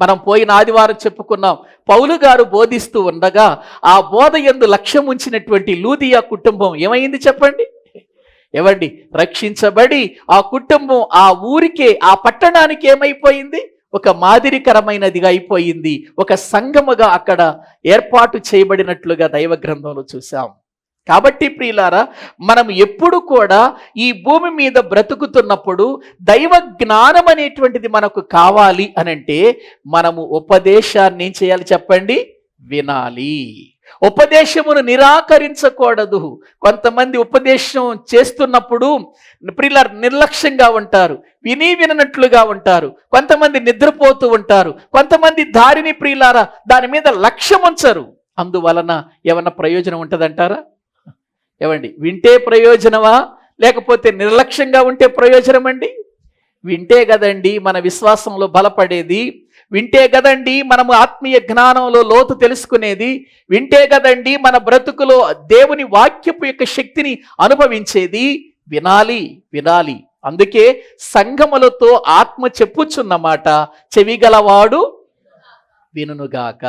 మనం పోయిన ఆదివారం చెప్పుకున్నాం, పౌలు గారు బోధిస్తూ ఉండగా ఆ బోధ యందు లక్ష్యం ఉంచినటువంటి లూదియా కుటుంబం ఏమైంది చెప్పండి? ఏవండి? రక్షించబడి ఆ కుటుంబం ఆ ఊరికే, ఆ పట్టణానికి ఏమైపోయింది? ఒక మాదిరికరమైనదిగా అయిపోయింది. ఒక సంఘముగా అక్కడ ఏర్పాటు చేయబడినట్లుగా దైవ గ్రంథంలో చూసాం. కాబట్టి ప్రియులారా, మనం ఎప్పుడు కూడా ఈ భూమి మీద బ్రతుకుతున్నప్పుడు దైవ జ్ఞానం అనేటువంటిది మనకు కావాలి అనంటే మనము ఉపదేశాన్ని ఏం చేయాలి చెప్పండి? వినాలి. ఉపదేశమును నిరాకరించకూడదు. కొంతమంది ఉపదేశం చేస్తున్నప్పుడు ప్రియులారా నిర్లక్ష్యంగా ఉంటారు, విననట్లుగా ఉంటారు. కొంతమంది నిద్రపోతూ ఉంటారు, కొంతమంది దారిని ప్రియులారా దాని మీద లక్ష్యం ఉంచరు. అందువలన ఏమన్నా ప్రయోజనం ఉంటుందంటారా? ఏమండి, వింటే ప్రయోజనమా లేకపోతే నిర్లక్ష్యంగా ఉంటే ప్రయోజనం అండి? వింటే కదండి మన విశ్వాసంలో బలపడేది, వింటే కదండి మనము ఆత్మీయ జ్ఞానంలో లోతు తెలుసుకునేది, వింటే కదండి మన బ్రతుకులో దేవుని వాక్యపు యొక్క శక్తిని అనుభవించేది. వినాలి వినాలి. అందుకే సంఘములతో ఆత్మ చెప్పుచున్నమాట, చెవిగలవాడు వినుగాక.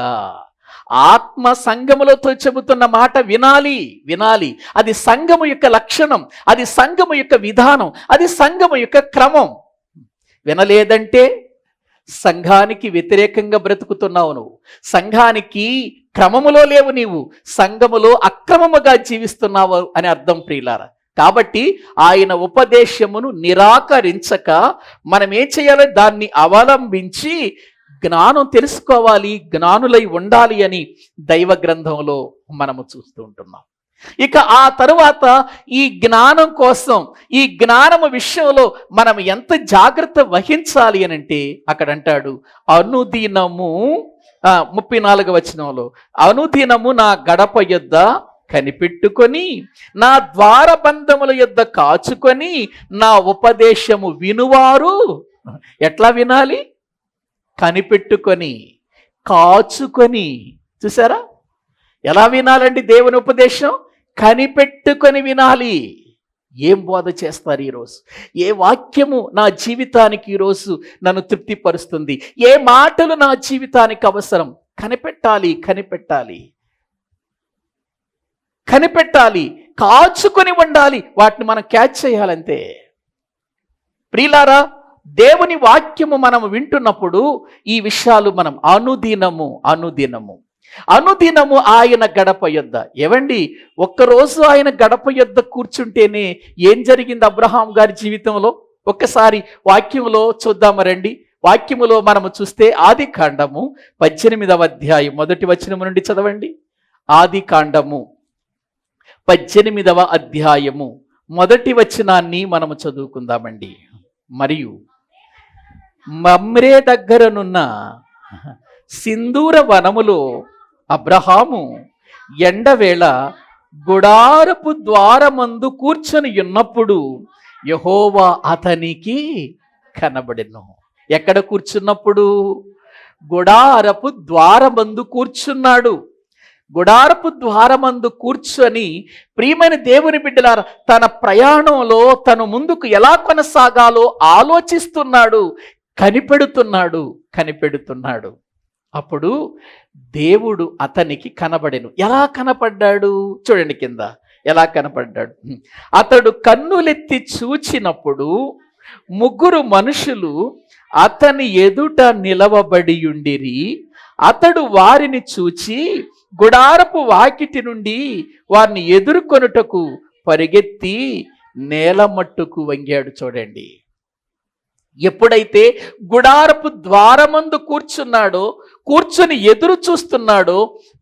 ఆత్మ సంఘములతో చెబుతున్న మాట వినాలి వినాలి. అది సంఘము యొక్క లక్షణం, అది సంఘము యొక్క విధానం, అది సంఘము యొక్క క్రమం. వినలేదంటే సంఘానికి వ్యతిరేకంగా బ్రతుకుతున్నావు నువ్వు, సంఘానికి క్రమములో లేవు, నీవు సంఘములో అక్రమముగా జీవిస్తున్నావు అని అర్థం ప్రియులారా. కాబట్టి ఆయన ఉపదేశమును నిరాకరించక మనం ఏం చేయాలి? దాన్ని అవలంబించి జ్ఞానం తెలుసుకోవాలి, జ్ఞానులై ఉండాలి అని దైవ గ్రంథంలో మనము చూస్తూ ఉంటున్నాం. ఇక ఆ తరువాత ఈ జ్ఞానం కోసం, ఈ జ్ఞానము విషయంలో మనం ఎంత జాగ్రత్త వహించాలి అని అంటే అక్కడ అంటాడు, అనుదినము 34వ వచనంలో, అనుదినము నా గడప యొద్ద కనిపెట్టుకొని, నా ద్వారబంధముల యొద్ద కాచుకొని, నా ఉపదేశము వినువారు. ఎట్లా వినాలి? కనిపెట్టుకొని, కాచుకొని. చూసారా ఎలా వినాలండి దేవుని ఉపదేశం? కనిపెట్టుకొని వినాలి. ఏం బోధ చేస్తారు ఈరోజు? ఏ వాక్యము నా జీవితానికి ఈరోజు నన్ను తృప్తిపరుస్తుంది? ఏ మాటలు నా జీవితానికి అవసరం? కనిపెట్టాలి కనిపెట్టాలి కనిపెట్టాలి, కాచుకొని ఉండాలి. వాటిని మనం క్యాచ్ చేయాలంతే. ప్రియులారా, దేవుని వాక్యము మనం వింటున్నప్పుడు ఈ విషయాలు మనం అనుదినము ఆయన గడప యొద్ద. ఏవండి, ఒక్కరోజు ఆయన గడప యొద్ద కూర్చుంటేనే ఏం జరిగింది అబ్రహాం గారి జీవితంలో? ఒక్కసారి వాక్యంలో చూద్దాము రండి. వాక్యములో మనము చూస్తే ఆది కాండము 18వ అధ్యాయం 1వ వచనము నుండి చదవండి. ఆది కాండము 18వ అధ్యాయము 1వ వచనాన్ని మనము చదువుకుందామండి. మరియు మమ్రే దగ్గరనున్న సింధూర వనములో అబ్రహాము ఎండవేళ గుడారపు ద్వారమందు కూర్చొని ఉన్నప్పుడు యెహోవా అతనికి కనబడెను. ఎక్కడ కూర్చున్నప్పుడు? గుడారపు ద్వారమందు కూర్చున్నాడు. గుడారపు ద్వారమందు కూర్చొని ప్రియమైన దేవుని బిడ్డలారా, తన ప్రయాణంలో తను ముందుకు ఎలా కొనసాగాలో ఆలోచిస్తున్నాడు, కనిపెడుతున్నాడు. అప్పుడు దేవుడు అతనికి కనబడెను. ఎలా కనపడ్డాడు? చూడండి కింద ఎలా కనపడ్డాడు. అతడు కన్నులెత్తి చూచినప్పుడు 3 మనుషులు అతని ఎదుట నిలవబడి ఉండిరి. అతడు వారిని చూచి గుడారపు వాకిటి నుండి వారిని ఎదుర్కొనుటకు పరిగెత్తి నేల మట్టుకు వంగాడు. చూడండి, ఎప్పుడైతే గుడారపు ద్వారమందు కూర్చొని ఎదురు చూస్తున్నాడో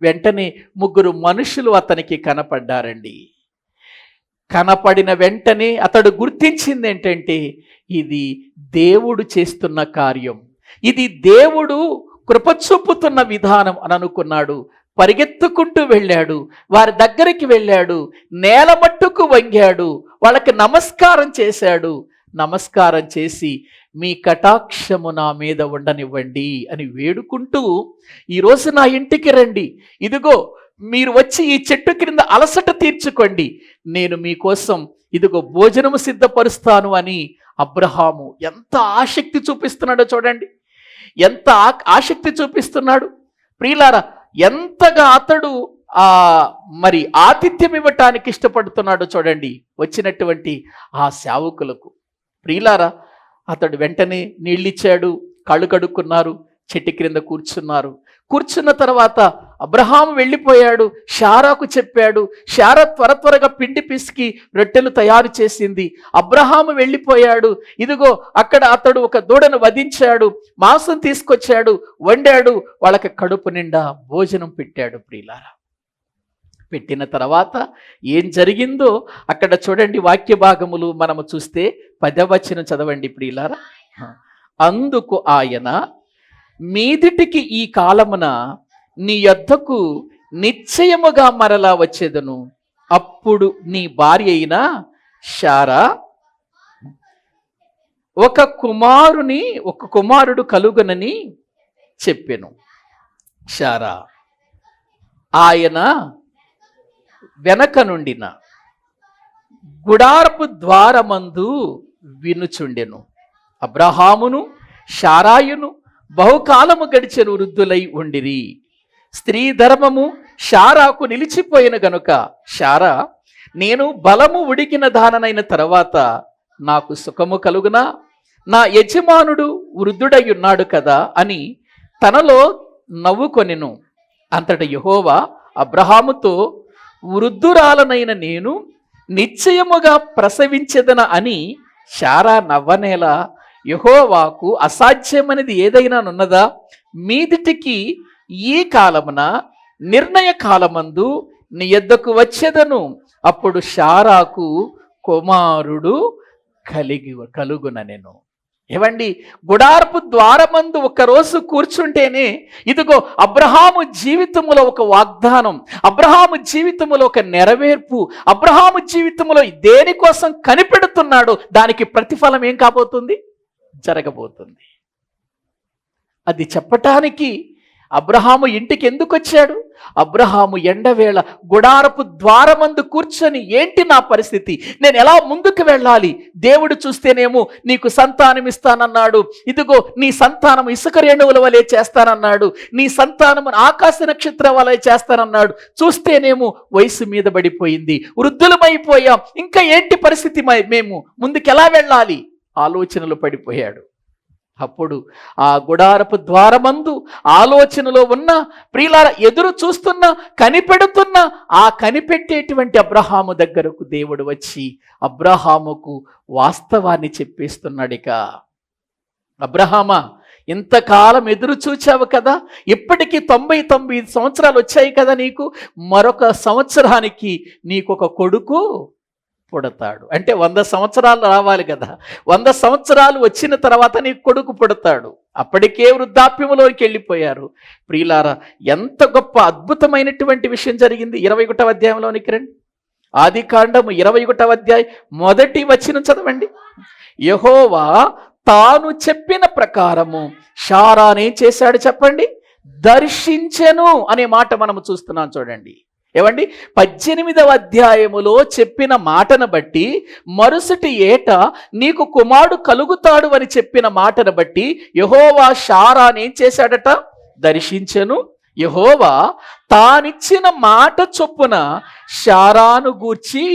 వెంటనే 3 మనుషులు అతనికి కనపడ్డారండి. కనపడిన వెంటనే అతడు గుర్తించింది ఏంటంటే, ఇది దేవుడు చేస్తున్న కార్యం, ఇది దేవుడు కృపచూపుతున్న విధానం అని అనుకున్నాడు. పరిగెత్తుకుంటూ వెళ్ళాడు, వారి దగ్గరికి వెళ్ళాడు, నేల మట్టుకు వంగాడు, వాళ్ళకి నమస్కారం చేశాడు. నమస్కారం చేసి, మీ కటాక్షము నా మీద ఉండనివ్వండి అని వేడుకుంటూ, ఈరోజు నా ఇంటికి రండి, ఇదిగో మీరు వచ్చి ఈ చెట్టు క్రింద అలసట తీర్చుకోండి, నేను మీకోసం ఇదిగో భోజనము సిద్ధపరుస్తాను అని అబ్రహాము ఎంత ఆసక్తి చూపిస్తున్నాడో చూడండి, ఎంత ఆసక్తి చూపిస్తున్నాడు. ప్రియులారా, ఎంతగా అతడు మరి ఆతిథ్యం ఇవ్వటానికి ఇష్టపడుతున్నాడో చూడండి వచ్చినటువంటి ఆ సేవకులకు. ప్రియులారా, అతడు వెంటనే నీళ్ళిచ్చాడు, కళ్ళు కడుక్కున్నారు, చెట్టు క్రింద కూర్చున్న తర్వాత అబ్రహాము వెళ్ళిపోయాడు. శారాకు చెప్పాడు. శారా త్వరగా పిండి పిసికి రొట్టెలు తయారు చేసింది. అబ్రహాము వెళ్ళిపోయాడు. ఇదిగో అక్కడ అతడు ఒక దూడను వధించాడు, మాంసం తీసుకొచ్చాడు, వండాడు, వాళ్ళకి కడుపు నిండా భోజనం పెట్టాడు. ప్రియులారా, పెట్టిన తర్వాత ఏం జరిగిందో అక్కడ చూడండి, వాక్య భాగములు మనము చూస్తే 10వ వచనం చదవండి ప్రియులారా. అందుకు ఆయన, మీదిటికి ఈ కాలమున నీ యొద్దకు నిశ్చయముగా మరలా వచ్చేదను, అప్పుడు నీ భార్య అయిన శారా ఒక కుమారుడు కలుగునని చెప్పెను. శారా ఆయన వెనక నుండిన గుడారపు ద్వారమందు వినుచుండెను. అబ్రహామును శారాయును బహుకాలము గడిచెను వృద్ధులై ఉండిరి. స్త్రీ ధర్మము శారాకు నిలిచిపోయిన గనుక శారా, నేను బలము ఉడికిన దాననైన తర్వాత నాకు సుఖము కలుగునా, నా యజమానుడు వృద్ధుడై ఉన్నాడు కదా అని తనలో నవ్వుకొనెను. అంతట యెహోవా అబ్రహాముతో, వృద్ధురాలనైన నేను నిశ్చయముగా ప్రసవించెదన అని శారా నవ్వనేలా, యెహోవాకు అసాధ్యమనేది ఏదైనా నున్నదా? మీదిటికి ఈ కాలమున నిర్ణయ కాలమందు నీ యొద్దకు వచ్చేదను, అప్పుడు శారాకు కుమారుడు కలుగుననెను. ఏవండి, గుడారపు ద్వారమందు ఒక్కరోజు కూర్చుంటేనే ఇదిగో అబ్రహాము జీవితంలో ఒక వాగ్దానం, అబ్రహాము జీవితంలో ఒక నెరవేర్పు, అబ్రహాము జీవితంలో దేనికోసం కనిపెడుతున్నాడో దానికి ప్రతిఫలం ఏం కాబోతుంది, జరగబోతుంది. అది చెప్పటానికి అబ్రహాము ఇంటికి ఎందుకు వచ్చాడు? అబ్రహాము ఎండవేళ గుడారపు ద్వారమందు కూర్చొని, ఏంటి నా పరిస్థితి, నేను ఎలా ముందుకు వెళ్ళాలి? దేవుడు చూస్తేనేమో నీకు సంతానం ఇస్తానన్నాడు, ఇదిగో నీ సంతానం ఇసుక రేణువుల వలె చేస్తానన్నాడు, నీ సంతానము ఆకాశ నక్షత్రం వలె చేస్తానన్నాడు. చూస్తేనేమో వయసు మీద పడిపోయింది, వృద్ధులమైపోయాం, ఇంకా ఏంటి పరిస్థితి, మేము ముందుకు ఎలా వెళ్ళాలి? ఆలోచనలు పడిపోయాడు. అప్పుడు ఆ గుడారపు ద్వారమందు ఆలోచనలో ఉన్న ప్రియులారా, ఎదురు చూస్తున్న, కనిపెడుతున్న ఆ కనిపెట్టేటువంటి అబ్రహాము దగ్గరకు దేవుడు వచ్చి అబ్రహాముకు వాస్తవాన్ని చెప్పేస్తున్నాడిక. అబ్రహామా, ఇంతకాలం ఎదురు చూచావు కదా, ఇప్పటికీ 99 సంవత్సరాలు వచ్చాయి కదా నీకు, మరొక సంవత్సరానికి నీకు ఒక కొడుకు పుడతాడు. అంటే 100 సంవత్సరాలు రావాలి కదా, 100 సంవత్సరాలు వచ్చిన తర్వాత నీకు కొడుకు పుడతాడు. అప్పటికే వృద్ధాప్యములోకి వెళ్ళిపోయారు. ప్రియులారా, ఎంత గొప్ప అద్భుతమైనటువంటి విషయం జరిగింది. 21వ అధ్యాయంలోనికి రండి. ఆదికాండము 21వ అధ్యాయం 1వ వచనం చదవండి. యెహోవా తాను చెప్పిన ప్రకారము శారానేం చేశాడు చెప్పండి, దర్శించెను అనే మాట మనము చూస్తున్నాం. చూడండి ఏమండి, 18వ అధ్యాయములో చెప్పిన మాటను బట్టి, మరుసటి ఏట నీకు కుమారుడు కలుగుతాడు అని చెప్పిన మాటను బట్టి యెహోవా శారాని ఏం చేశాడట, దర్శించెను. యెహోవా తానిచ్చిన మాట చొప్పున శారాను గూర్చి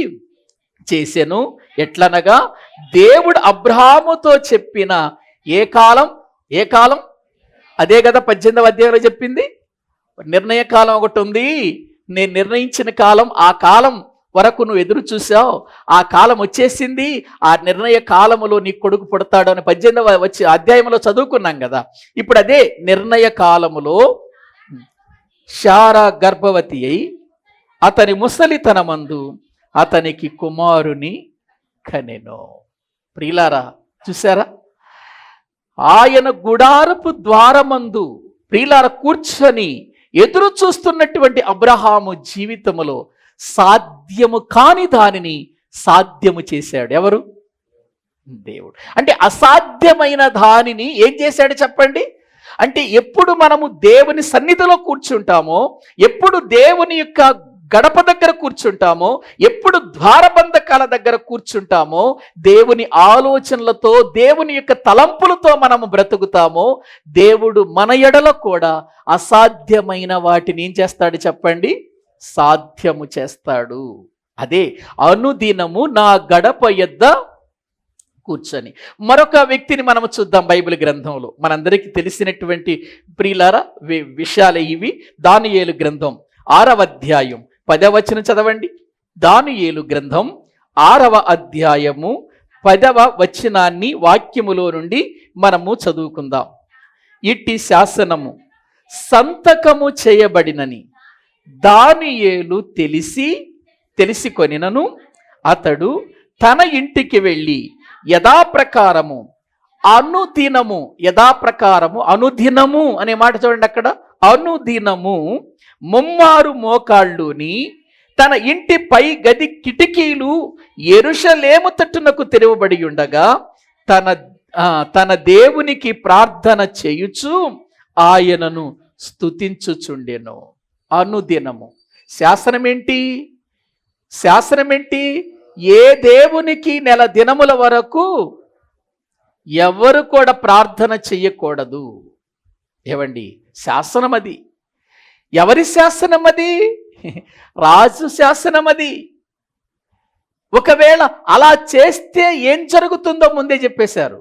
చేసెను. ఎట్లనగా దేవుడు అబ్రహాముతో చెప్పిన ఏ కాలం అదే కదా 18వ అధ్యాయంలో చెప్పింది. నిర్ణయ కాలం ఒకటి ఉంది, నేను నిర్ణయించిన కాలం, ఆ కాలం వరకు నువ్వు ఎదురు చూసావు, ఆ కాలం వచ్చేసింది, ఆ నిర్ణయ కాలములో నీ కొడుకు పుడతాడు అని 18వ అధ్యాయంలో చదువుకున్నాం కదా. ఇప్పుడు అదే నిర్ణయ కాలములో శారా గర్భవతి అయి అతని ముసలితనమందు అతనికి కుమారుని కనెను. ప్రియులారా, చూసారా, ఆయన గుడారపు ద్వారమందు ప్రియులారా కూర్చొని ఎదురు చూస్తున్నటువంటి అబ్రహాము జీవితములో సాధ్యము కాని దానిని సాధ్యము చేశాడు. ఎవరు? దేవుడు. అంటే అసాధ్యమైన దానిని ఏం చేశాడు చెప్పండి. అంటే ఎప్పుడు మనము దేవుని సన్నిధిలో కూర్చుంటామో, ఎప్పుడు దేవుని యొక్క గడప దగ్గర కూర్చుంటామో, ఎప్పుడు ద్వారబంధకాల దగ్గర కూర్చుంటామో, దేవుని ఆలోచనలతో, దేవుని యొక్క తలంపులతో మనము బ్రతుకుతామో, దేవుడు మన ఎడల కూడా అసాధ్యమైన వాటిని ఏం చేస్తాడు చెప్పండి, సాధ్యము చేస్తాడు. అదే అనుదినము నా గడప యొద్ద కూర్చొని. మరొక వ్యక్తిని మనము చూద్దాం బైబిల్ గ్రంథంలో, మనందరికీ తెలిసినటువంటి ప్రియులారా విషయాలే ఇవి. దానియేలు గ్రంథం 6వ అధ్యాయం 10వ వచనం చదవండి. దానియేలు గ్రంథం 6వ అధ్యాయము 10వ వచనాన్ని వాక్యములో నుండి మనము చదువుకుందాం. ఇట్టి శాసనము సంతకము చేయబడినని దానియేలు తెలిసి కొనినను అతడు తన ఇంటికి వెళ్ళి యథాప్రకారము అనుదినము అనే మాట చూడండి, అక్కడ అనుదినము ముమ్మారు మోకాళ్ళుని తన ఇంటి పై గది కిటికీలు యెరూషలేము తట్టునకు తెరవబడి ఉండగా తన దేవునికి ప్రార్థన చేయుచు ఆయనను స్తుతించుచుండెను. అనుదినము. శాసనమేంటి? ఏ దేవునికి నెల దినముల వరకు ఎవరు కూడా ప్రార్థన చెయ్యకూడదు. ఏవండి, శాసనం అది. ఎవరి శాసనం అది? రాజు శాసనం అది. ఒకవేళ అలా చేస్తే ఏం జరుగుతుందో ముందే చెప్పేశారు.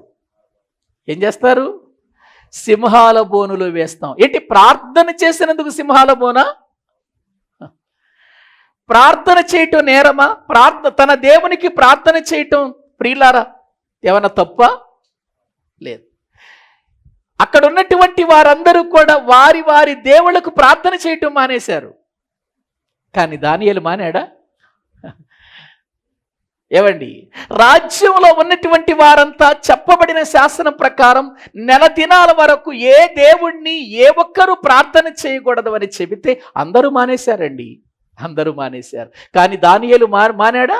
ఏం చేస్తారు? సింహాల బోనులు వేస్తాం. ఏంటి, ప్రార్థన చేసినందుకు సింహాల బోనా? ప్రార్థన చేయటం నేరమా? తన దేవునికి ప్రార్థన చేయటం ప్రియులారా ఏమన్నా తప్ప? లేదు. అక్కడ ఉన్నటువంటి వారందరూ కూడా వారి వారి దేవుళ్ళకు ప్రార్థన చేయటం మానేశారు. కానీ దానియేలు మానాడా? ఏవండి, రాజ్యంలో ఉన్నటువంటి వారంతా చెప్పబడిన శాసనం ప్రకారం నెల దినాల వరకు ఏ దేవుణ్ణి ఏ ఒక్కరూ ప్రార్థన చేయకూడదు అని చెబితే అందరూ మానేశారండి. అందరూ మానేశారు. కానీ దానియేలు మానాడా?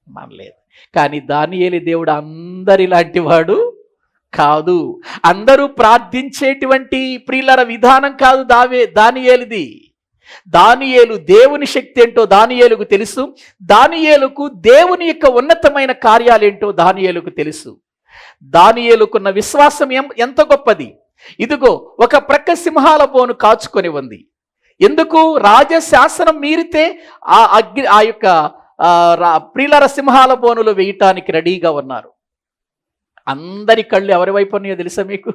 మానలేదు. కానీ దానియేలు దేవుడు అందరిలాంటి వాడు కాదు. అందరూ ప్రార్థించేటువంటి ప్రియులర విధానం కాదు దానియేలుది. దానియేలు దేవుని శక్తి ఏంటో దానియేలుకు తెలుసు. దానియేలుకు దేవుని యొక్క ఉన్నతమైన కార్యాలేంటో దానియేలుకు తెలుసు. దానియేలుకున్న విశ్వాసం ఎంత గొప్పది. ఇదిగో ఒక ప్రక్క సింహాల బోను కాచుకొని ఉంది. ఎందుకు? రాజశాసనం మీరితే ఆ యొక్క ప్రియులర సింహాల బోనులు వేయటానికి రెడీగా ఉన్నారు. అందరి కళ్ళు ఎవరి వైపు ఉన్నాయో తెలుసా మీకు?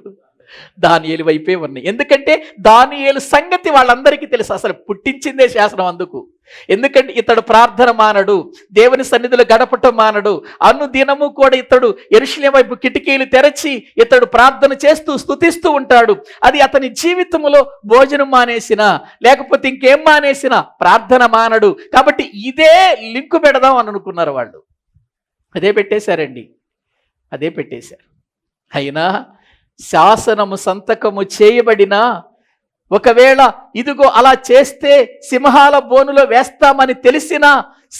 దానియేలు వైపే ఉన్నాయి. ఎందుకంటే దానియేలు సంగతి వాళ్ళందరికీ తెలుసు. అసలు పుట్టించిందే శాసనం అందుకు. ఎందుకంటే ఇతడు ప్రార్థన మానడు, దేవుని సన్నిధిలో గడపటం మానడు. అనుదినము కూడా ఇతడు యెరూషలేము వైపు కిటికీలు తెరచి ఇతడు ప్రార్థన చేస్తూ స్తుతిస్తూ ఉంటాడు. అది అతని జీవితంలో భోజనం మానేసినా లేకపోతే ఇంకేం మానేసినా ప్రార్థన మానడు. కాబట్టి ఇదే లింకు పెడదాం అని అనుకున్నారు వాళ్ళు. అదే పెట్టేశారండి. అయినా శాసనము సంతకము చేయబడిన ఒకవేళ ఇదిగో అలా చేస్తే సింహాల బోనులో వేస్తామని తెలిసినా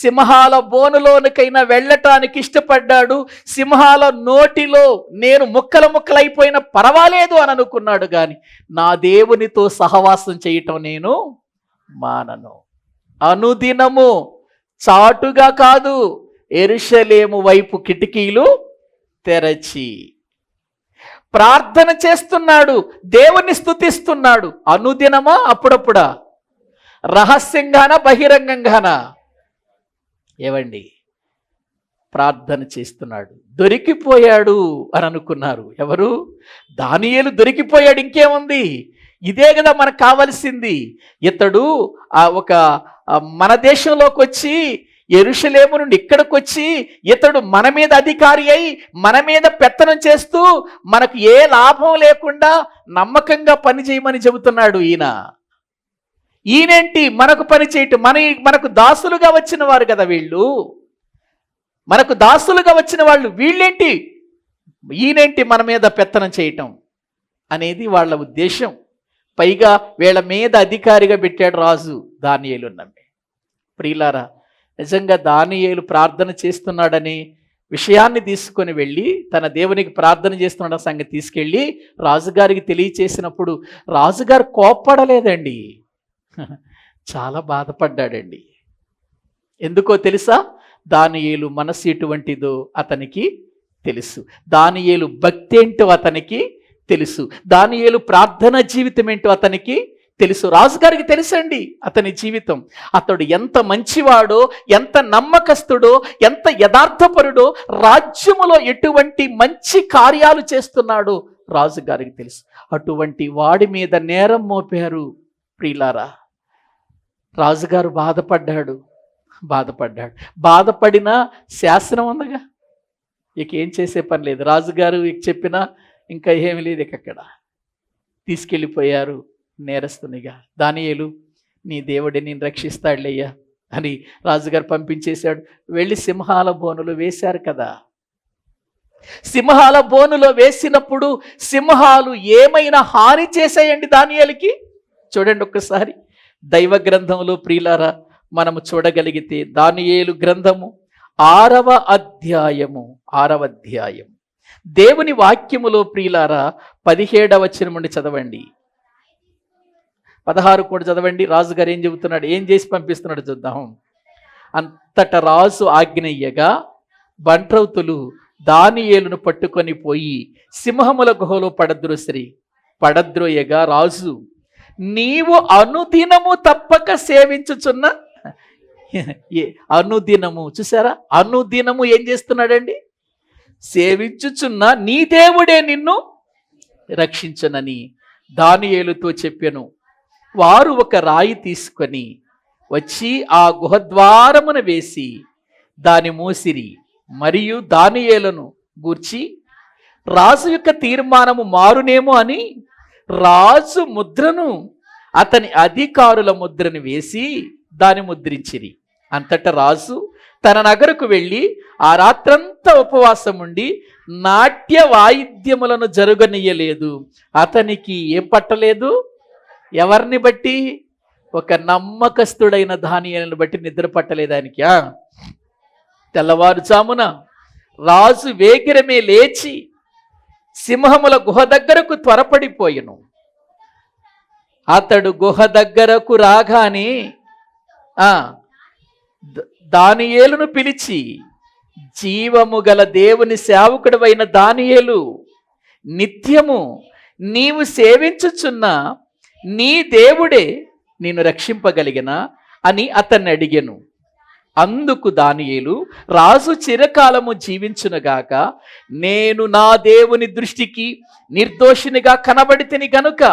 సింహాల బోనులోనికైనా వెళ్ళటానికి ఇష్టపడ్డాడు. సింహాల నోటిలో నేను ముక్కలైపోయినా పర్వాలేదు అని అనుకున్నాడు. కానీ నా దేవునితో సహవాసం చేయటం నేను మానను. అనుదినము చాటుగా కాదు, యెరూషలేము వైపు కిటికీలు తెరచి ప్రార్థన చేస్తున్నాడు, దేవుని స్తుతిస్తున్నాడు. అనుదినమా? అప్పుడప్పుడా? రహస్యంగానా బహిరంగంగానా? ఏవండి, ప్రార్థన చేస్తున్నాడు. దొరికిపోయాడు అని అనుకున్నారు. ఎవరు? దానియేలు దొరికిపోయాడు. ఇంకేముంది? ఇదే కదా మనకు కావలసింది. ఇతడు మన దేశంలోకి వచ్చి యెరూషలేము నుండి ఇక్కడికి వచ్చి ఇతడు మన మీద అధికారి అయి మన మీద పెత్తనం చేస్తూ మనకు ఏ లాభం లేకుండా నమ్మకంగా పని చేయమని చెబుతున్నాడు. ఈయనేంటి మనకు పని చేయటం? మనకు దాసులుగా వచ్చిన వారు కదా వీళ్ళు. మనకు దాసులుగా వచ్చిన వాళ్ళు వీళ్ళేంటి? ఈయనేంటి మన మీద పెత్తనం చేయటం అనేది వాళ్ళ ఉద్దేశం. పైగా వీళ్ళ మీద అధికారిగా పెట్టాడు రాజు దానియేలు నమ్మి. ప్రియులారా, నిజంగా దానియేలు ప్రార్థన చేస్తున్నాడని విషయాన్ని తీసుకొని వెళ్ళి తన దేవునికి ప్రార్థన చేస్తున్న సంగతి తీసుకెళ్ళి రాజుగారికి తెలియచేసినప్పుడు రాజుగారు కోప్పడలేదండి, చాలా బాధపడ్డాడండి. ఎందుకో తెలుసా? దానియేలు మనసు ఎటువంటిదో అతనికి తెలుసు. దానియేలు భక్తి ఏంటో అతనికి తెలుసు. దానియేలు ప్రార్థన జీవితం ఏంటో అతనికి తెలుసు. రాజుగారికి తెలుసండి అతని జీవితం. అతడు ఎంత మంచివాడో, ఎంత నమ్మకస్తుడో, ఎంత యథార్థపరుడో, రాజ్యములో ఎటువంటి మంచి కార్యాలు చేస్తున్నాడో రాజుగారికి తెలుసు. అటువంటి వాడి మీద నేరం మోపారు. ప్రియులారా, రాజుగారు బాధపడ్డాడు. బాధపడిన శాసనం ఉందగా, ఇక ఏం చేసే పని లేదు. రాజుగారు ఇక చెప్పినా ఇంకా ఏమి లేదు. ఇక అక్కడ తీసుకెళ్ళిపోయారు నేరస్తునిగా. దానియేలు నీ దేవుడే నేను రక్షిస్తాడులేయ్యా అని రాజుగారు పంపించేశాడు. వెళ్ళి సింహాల బోనులు వేశారు కదా. సింహాల బోనులో వేసినప్పుడు సింహాలు ఏమైనా హాని చేశాయండి దానియేలుకి? చూడండి ఒక్కసారి దైవ గ్రంథంలో ప్రియులారా మనము చూడగలిగితే దానియేలు గ్రంథము 6వ అధ్యాయము దేవుని వాక్యములో ప్రియులారా 17వ వచనం నుండి చదవండి, 16 కూడా చదవండి. రాజుగారు ఏం చెబుతున్నాడు, ఏం చేసి పంపిస్తున్నాడు చూద్దాం. అంతట రాజు ఆజ్ఞయ్యగా బంట్రౌతులు దానియేలును పట్టుకొని పోయి సింహముల గుహలో పడద్రోయగా రాజు, నీవు అనుదినము తప్పక సేవించుచున్న అనుదినము, చూసారా, అనుదినము ఏం చేస్తున్నాడండి? సేవించుచున్న నీ దేవుడే నిన్ను రక్షించునని దానియేలుతో చెప్పెను. వారు ఒక రాయి తీసుకొని వచ్చి ఆ గుహద్వారమున వేసి దాని మూసిరి. మరియు దానియేలును గూర్చి రాజు యొక్క తీర్మానము మారునేమో అని రాజు ముద్రను అతని అధికారుల ముద్రను వేసి దాని ముద్రించిరి. అంతటా రాజు తన నగరకు వెళ్ళి ఆ రాత్రంతా ఉపవాసం ఉండి నాట్య వాయిద్యములను జరగనీయలేదు. అతనికి ఏం పట్టలేదు? ఎవరిని బట్టి? ఒక నమ్మకస్తుడైన దానియేలును బట్టి నిద్ర పట్టలేదు ఆయనకి. తెల్లవారుజామున రాజు వేగిరమే లేచి సింహముల గుహ దగ్గరకు త్వరపడిపోయెను. అతడు గుహ దగ్గరకు రాగానే దానియేలును పిలిచి, జీవము గల దేవుని సేవకుడవైన దానియేలు, నిత్యము నీవు సేవించుచున్న నీ దేవుడే నిన్ను రక్షింపగలిగిన అని అతన్ని అడిగెను. అందుకు దానియేలు, రాజు చిరకాలము జీవించునుగాక, నేను నా దేవుని దృష్టికి నిర్దోషినిగా కనబడితిని గనుక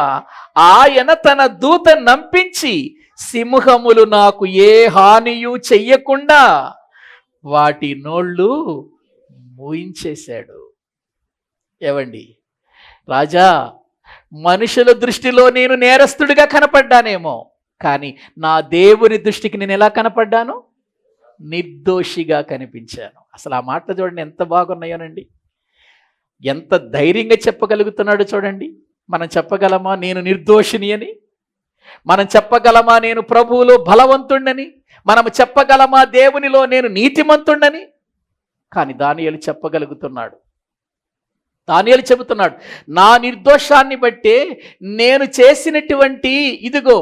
ఆయన తన దూత నంపించి సింహములు నాకు ఏ హానియు చెయ్యకుండా వాటి నోళ్ళు మూయించేశాడు. ఏవండి రాజా, మనుషుల దృష్టిలో నేను నేరస్తుడిగా కనపడ్డానేమో, కానీ నా దేవుని దృష్టికి నేను ఎలా కనపడ్డాను? నిర్దోషిగా కనిపించాను. అసలు ఆ మాటలు చూడండి ఎంత బాగున్నాయోనండి. ఎంత ధైర్యంగా చెప్పగలుగుతున్నాడు చూడండి. మనం చెప్పగలమా నేను నిర్దోషిని అని? మనం చెప్పగలమా నేను ప్రభువులో బలవంతుణ్ణని? మనం చెప్పగలమా దేవునిలో నేను నీతిమంతుణ్ణని? కానీ దానియేలు చెప్పగలుగుతున్నాడు. దానియేలు చెబుతున్నాడు, నా నిర్దోషాన్ని బట్టే, నేను చేసినటువంటి ఇదిగో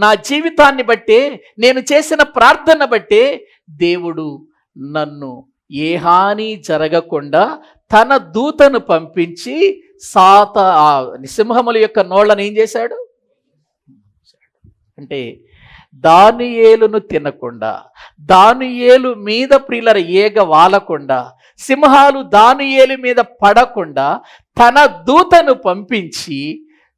నా జీవితాన్ని బట్టే, నేను చేసిన ప్రార్థన బట్టే దేవుడు నన్ను ఏ హాని జరగకుండా తన దూతను పంపించి సింహముల యొక్క నోళ్ళను ఏం చేశాడు అంటే దానియేలును తినకుండా, దానియేలు మీద ప్రియులర ఏగ వాలకుండా, సింహాలు దానియేలు మీద పడకుండా తన దూతను పంపించి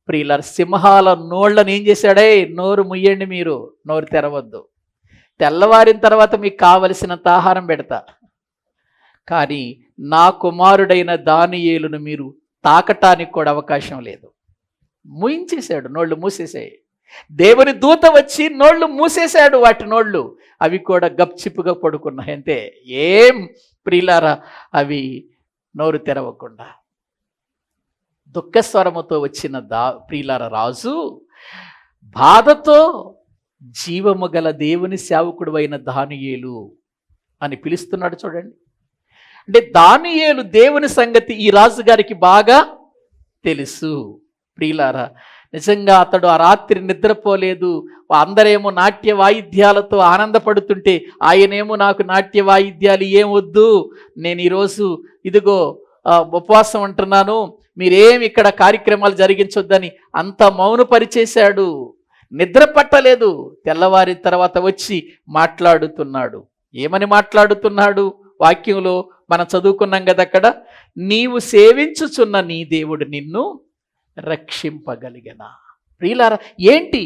ప్రియులర సింహాల నోళ్ళను ఏం చేశాడే, నోరు ముయ్యండి, మీరు నోరు తెరవద్దు, తెల్లవారిన తర్వాత మీకు కావలసినంత ఆహారం పెడతా, కానీ నా కుమారుడైన దానియేలును మీరు తాకటానికి కూడా అవకాశం లేదు. మూయించేశాడు, నోళ్ళు మూసేసాయి. దేవుని దూత వచ్చి నోళ్ళు మూసేశాడు, వాటి నోళ్ళు అవి కూడా గప్చిప్పుగా పడుకున్నాయి అంతే. ఏం ప్రియులారా, అవి నోరు తెరవకుండా. దుఃఖస్వరముతో వచ్చిన ప్రియులార రాజు బాధతో జీవము గల దేవుని సేవకుడు అయిన దానియేలు అని పిలుస్తున్నాడు చూడండి. అంటే దానియేలు దేవుని సంగతి ఈ రాజుగారికి బాగా తెలుసు. ప్రియులారా, నిజంగా అతడు ఆ రాత్రి నిద్రపోలేదు. అందరేమో నాట్య వాయిద్యాలతో ఆనందపడుతుంటే ఆయనేమో నాకు నాట్య వాయిద్యాలు ఏం వద్దు, నేను ఈరోజు ఇదిగో ఉపవాసం ఉంటున్నాను, మీరేం ఇక్కడ కార్యక్రమాలు జరిగించొద్దని అంత మౌనపరిచేశాడు. నిద్ర పట్టలేదు. తెల్లవారిన తర్వాత వచ్చి మాట్లాడుతున్నాడు. ఏమని మాట్లాడుతున్నాడు? వాక్యంలో మనం చదువుకున్నాం కదా అక్కడ, నీవు సేవించుచున్న నీ దేవుడు నిన్ను రక్షింపగలిగిన. ప్రియులారా, ఏంటి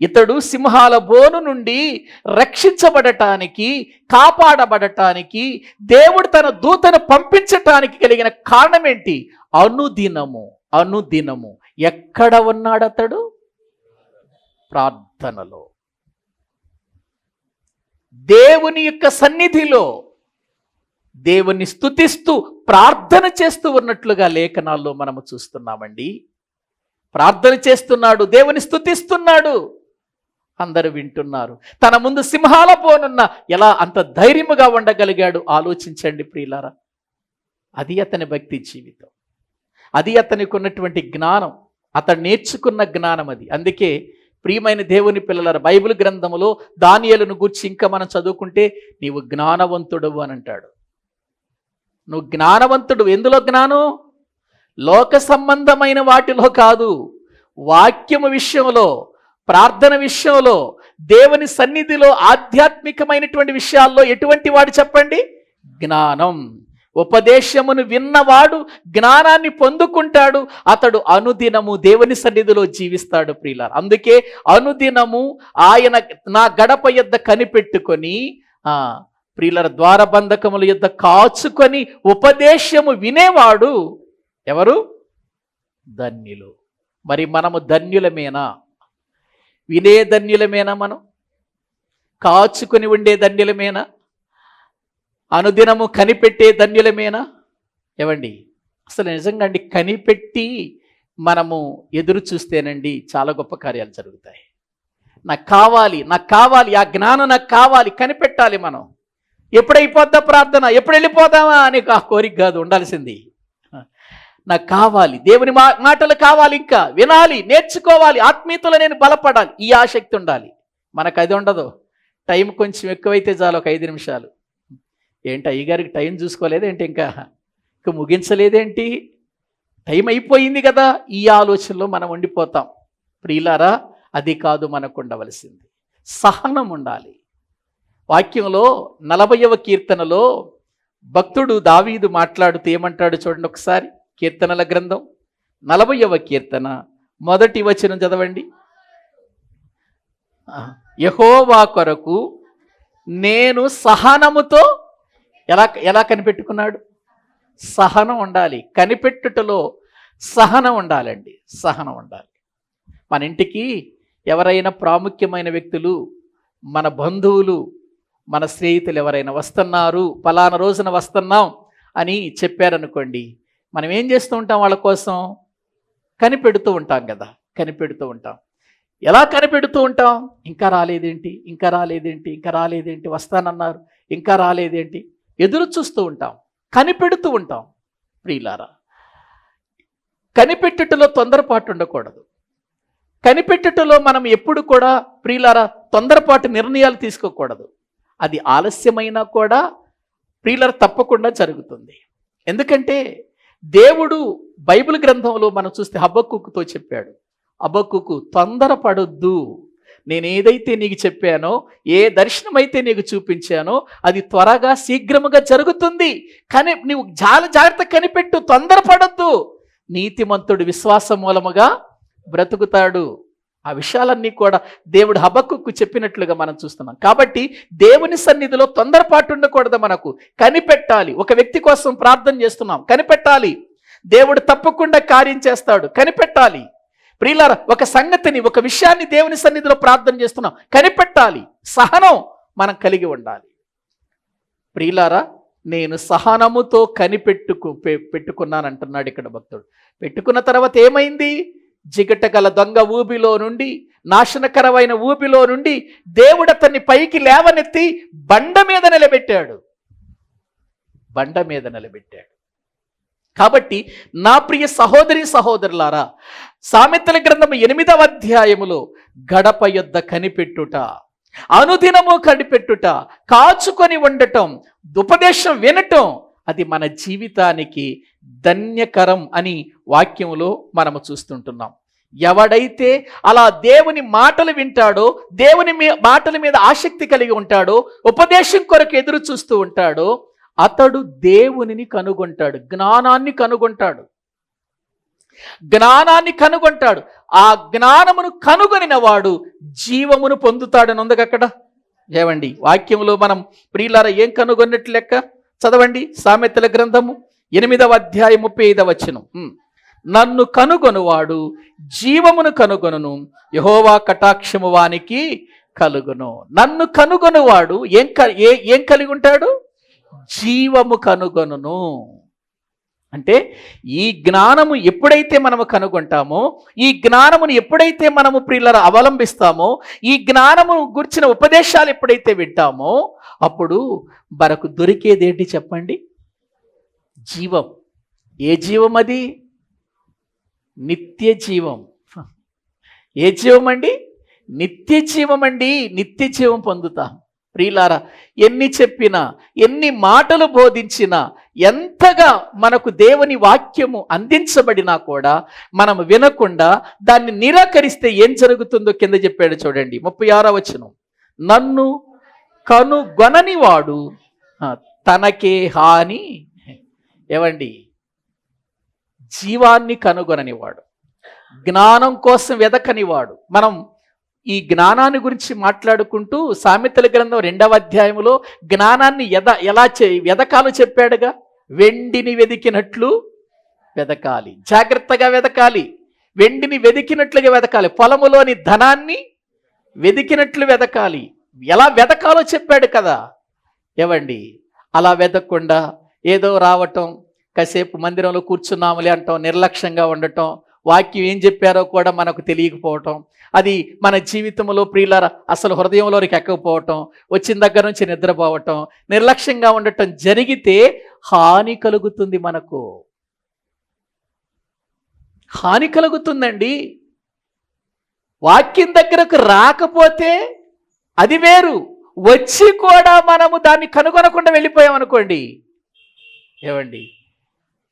ఇతడు సింహాల బోను నుండి రక్షించబడటానికి, కాపాడబడటానికి దేవుడు తన దూతను పంపించటానికి కలిగిన కారణం ఏంటి? అనుదినము అనుదినము ఎక్కడ ఉన్నాడు అతడు? ప్రార్థనలో. దేవుని యొక్క సన్నిధిలో దేవుని స్తుతిస్తూ ప్రార్థన చేస్తూ ఉన్నట్లుగా లేఖనాల్లో మనము చూస్తున్నామండి. ప్రార్థన చేస్తున్నాడు, దేవుని స్తుతిస్తున్నాడు, అందరూ వింటున్నారు. తన ముందు సింహాల పోనున్న ఎలా అంత ధైర్యముగా ఉండగలిగాడు ఆలోచించండి ప్రియులారా. అది అతని భక్తి జీవితం, అది అతనికి ఉన్నటువంటి జ్ఞానం, అతను నేర్చుకున్న జ్ఞానం అది. అందుకే ప్రియమైన దేవుని పిల్లలారా, బైబిల్ గ్రంథములో దానియేలును గూర్చి ఇంకా మనం చదువుకుంటే నీవు జ్ఞానవంతుడవు అని అంటాడు. నువ్వు జ్ఞానవంతుడు. ఎందులో జ్ఞానం? లోక సంబంధమైన వాటిలో కాదు, వాక్యము విషయంలో, ప్రార్థన విషయంలో, దేవుని సన్నిధిలో, ఆధ్యాత్మికమైనటువంటి విషయాల్లో ఎటువంటి వాడు చెప్పండి? జ్ఞానం. ఉపదేశమును విన్నవాడు జ్ఞానాన్ని పొందుకుంటాడు, అతడు అనుదినము దేవుని సన్నిధిలో జీవిస్తాడు ప్రియులారా. అందుకే అనుదినము ఆయన నా గడప యొద్ద కనిపెట్టుకొని ప్రియులార ద్వారబంధకముల యొద్ద కాచుకొని ఉపదేశము వినేవాడు ఎవరు? ధన్యులు. మరి మనము ధన్యులమేనా? వినే ధన్యులమేనా? మనం కాచుకొని ఉండే ధన్యులమేనా? అనుదినము కనిపెట్టే ధన్యులమేనా? ఏవండి, అసలు నిజంగా అండి, కనిపెట్టి మనము ఎదురు చూస్తేనండి చాలా గొప్ప కార్యాలు జరుగుతాయి. నాకు కావాలి, నాకు కావాలి, ఆ జ్ఞానం నాకు కావాలి, కనిపెట్టాలి. మనం ఎప్పుడైపోద్దా ప్రార్థన, ఎప్పుడు వెళ్ళిపోదామా అని ఆ కోరిక కాదు ఉండాల్సింది. నాకు కావాలి, దేవుని మాటలు కావాలి, ఇంకా వినాలి, నేర్చుకోవాలి, ఆత్మీయతలో నేను బలపడాలి, ఈ ఆసక్తి ఉండాలి. మనకు అది ఉండదు. టైం కొంచెం ఎక్కువైతే చాలు, ఒక 5 నిమిషాలు. ఏంటి అయ్యగారికి టైం చూసుకోలేదేంటి, ఇంకా ముగించలేదేంటి, టైం అయిపోయింది కదా, ఈ ఆలోచనలో మనం ఉండిపోతాం. ప్రియులారా, అది కాదు మనకు ఉండవలసింది. సహనం ఉండాలి. వాక్యంలో 40వ కీర్తనలో భక్తుడు దావీదు మాట్లాడుతూ ఏమంటాడు చూడండి ఒకసారి. కీర్తనల గ్రంథం 40వ కీర్తన 1వ వచనం చదవండి. యెహోవా కొరకు నేను సహనముతో ఎలా కనిపెట్టుకున్నాడు? సహనం ఉండాలి. కనిపెట్టుటలో సహనం ఉండాలండి, సహనం ఉండాలి. మన ఇంటికి ఎవరైనా ప్రాముఖ్యమైన వ్యక్తులు, మన బంధువులు, మన స్నేహితులు ఎవరైనా వస్తున్నారు, పలానా రోజున వస్తున్నాం అని చెప్పారనుకోండి, మనం ఏం చేస్తూ ఉంటాం? వాళ్ళ కోసం కనిపెడుతూ ఉంటాం కదా, కనిపెడుతూ ఉంటాం. ఎలా కనిపెడుతూ ఉంటాం? ఇంకా రాలేదేంటి, ఇంకా రాలేదేంటి, ఇంకా రాలేదేంటి, వస్తానన్నారు ఇంకా రాలేదేంటి, ఎదురు చూస్తూ ఉంటాం, కనిపెడుతూ ఉంటాం. ప్రియులారా, కనిపెట్టుటలో తొందరపాటు ఉండకూడదు. కనిపెట్టుటలో మనం ఎప్పుడు కూడా ప్రియులారా తొందరపాటు నిర్ణయాలు తీసుకోకూడదు. అది ఆలస్యమైనా కూడా ప్రియులారా తప్పకుండా జరుగుతుంది. ఎందుకంటే దేవుడు బైబిల్ గ్రంథంలో మనం చూస్తే హబక్కూకుతో చెప్పాడు, హబక్కూకు తొందరపడొద్దు, నేను ఏదైతే నీకు చెప్పానో, ఏ దర్శనమైతే నీకు చూపించానో అది త్వరగా శీఘ్రముగా జరుగుతుంది. కానీ నువ్వు చాలా జాగ్రత్త కనిపెట్టు, తొందరపడొద్దు. నీతిమంతుడు విశ్వాసం మూలముగా బ్రతుకుతాడు. ఆ విషయాలన్నీ కూడా దేవుడు హబక్కూకు చెప్పినట్లుగా మనం చూస్తున్నాం. కాబట్టి దేవుని సన్నిధిలో తొందరపాటు ఉండకూడదు, మనకు కనిపెట్టాలి. ఒక వ్యక్తి కోసం ప్రార్థన చేస్తున్నాం, కనిపెట్టాలి. దేవుడు తప్పకుండా కార్యం చేస్తాడు, కనిపెట్టాలి. ప్రియులారా, ఒక సంగతిని, ఒక విషయాన్ని దేవుని సన్నిధిలో ప్రార్థన చేస్తున్నాం, కనిపెట్టాలి. సహనం మనం కలిగి ఉండాలి. ప్రియులారా, నేను సహనముతో పెట్టుకున్నానంటున్నాడు ఇక్కడ భక్తుడు. పెట్టుకున్న తర్వాత ఏమైంది? జిగటగల దొంగ ఊబిలో నుండి, నాశనకరమైన ఊబిలో నుండి దేవుడు అతన్ని పైకి లేవనెత్తి బండ మీద నిలబెట్టాడు, బండ మీద నిలబెట్టాడు. కాబట్టి నా ప్రియ సహోదరి సహోదరులారా, సామెతల గ్రంథం 8వ అధ్యాయములో గడప యొద్ద కనిపెట్టుట, అనుదినము కనిపెట్టుట, కాచుకొని ఉండటం, ఉపదేశం వినటం, అది మన జీవితానికి ధన్యకరం అని వాక్యములో మనము చూస్తుంటున్నాం. ఎవడైతే అలా దేవుని మాటలు వింటాడో, దేవుని మాటల మీద ఆసక్తి కలిగి ఉంటాడో, ఉపదేశం కొరకు ఎదురు చూస్తూ ఉంటాడో, అతడు దేవునిని కనుగొంటాడు, జ్ఞానాన్ని కనుగొంటాడు, జ్ఞానాన్ని కనుగొంటాడు. ఆ జ్ఞానమును కనుగొనిన వాడు జీవమును పొందుతాడని ఉంది అక్కడ. ఏమండి, వాక్యంలో మనం ప్రియులారా ఏం కనుగొన్నట్లు లెక్క? చదవండి, సామెతల గ్రంథము 8వ అధ్యాయం 35వ వచనం. నన్ను కనుగొనువాడు జీవమును కనుగొనును, యెహోవా కటాక్షము వానికి కలుగును. నన్ను కనుగొనువాడు ఏం కలిగి ఉంటాడు? జీవము కనుగొనును. అంటే ఈ జ్ఞానము ఎప్పుడైతే మనము కనుగొంటామో, ఈ జ్ఞానమును ఎప్పుడైతే మనము ప్రియులారా అవలంబిస్తామో, ఈ జ్ఞానము గురించిన ఉపదేశాలు ఎప్పుడైతే వింటామో, అప్పుడు మనకు దొరికేది ఏంటి చెప్పండి? జీవం. ఏ జీవం అది? నిత్య జీవం. ఏ జీవం అండి? నిత్య జీవం అండి. నిత్య జీవం పొందుతాం. ప్రియులారా, ఎన్ని చెప్పినా, ఎన్ని మాటలు బోధించినా, ఎంతగా మనకు దేవుని వాక్యము అందించబడినా కూడా మనం వినకుండా దాన్ని నిరాకరిస్తే ఏం జరుగుతుందో కింద చెప్పాడు చూడండి, 36వ వచనం. నన్ను కనుగొనని వాడు తనకే హాని. ఏవండి, జీవాన్ని కనుగొననివాడు, జ్ఞానం కోసం వెదకనివాడు. మనం ఈ జ్ఞానాన్ని గురించి మాట్లాడుకుంటూ సామెతల గ్రంథం 2వ అధ్యాయంలో జ్ఞానాన్ని ఎలా వెదకాలో చెప్పాడుగా. వెండిని వెదికినట్లు వెదకాలి, జాగ్రత్తగా వెదకాలి. వెండిని వెదికినట్లుగా వెదకాలి, పొలములోని ధనాన్ని వెదికినట్లు వెదకాలి. ఎలా వెదకాలో చెప్పాడు కదా. ఏవండి, అలా వెదకకుండా ఏదో రావటం, కాసేపు మందిరంలో కూర్చున్నాములే అంటాం, నిర్లక్ష్యంగా ఉండటం, వాక్యం ఏం చెప్పారో కూడా మనకు తెలియకపోవటం, అది మన జీవితంలో ప్రియులార అసలు హృదయంలోకి ఎక్కకపోవటం, వచ్చిన దగ్గర నుంచి నిద్రపోవటం, నిర్లక్ష్యంగా ఉండటం జరిగితే హాని కలుగుతుంది. మనకు హాని కలుగుతుందండి. వాక్యం దగ్గరకు రాకపోతే అది వేరు, వచ్చి కూడా మనము దాన్ని కనుగొనకుండా వెళ్ళిపోయామనుకోండి, ఏమండి,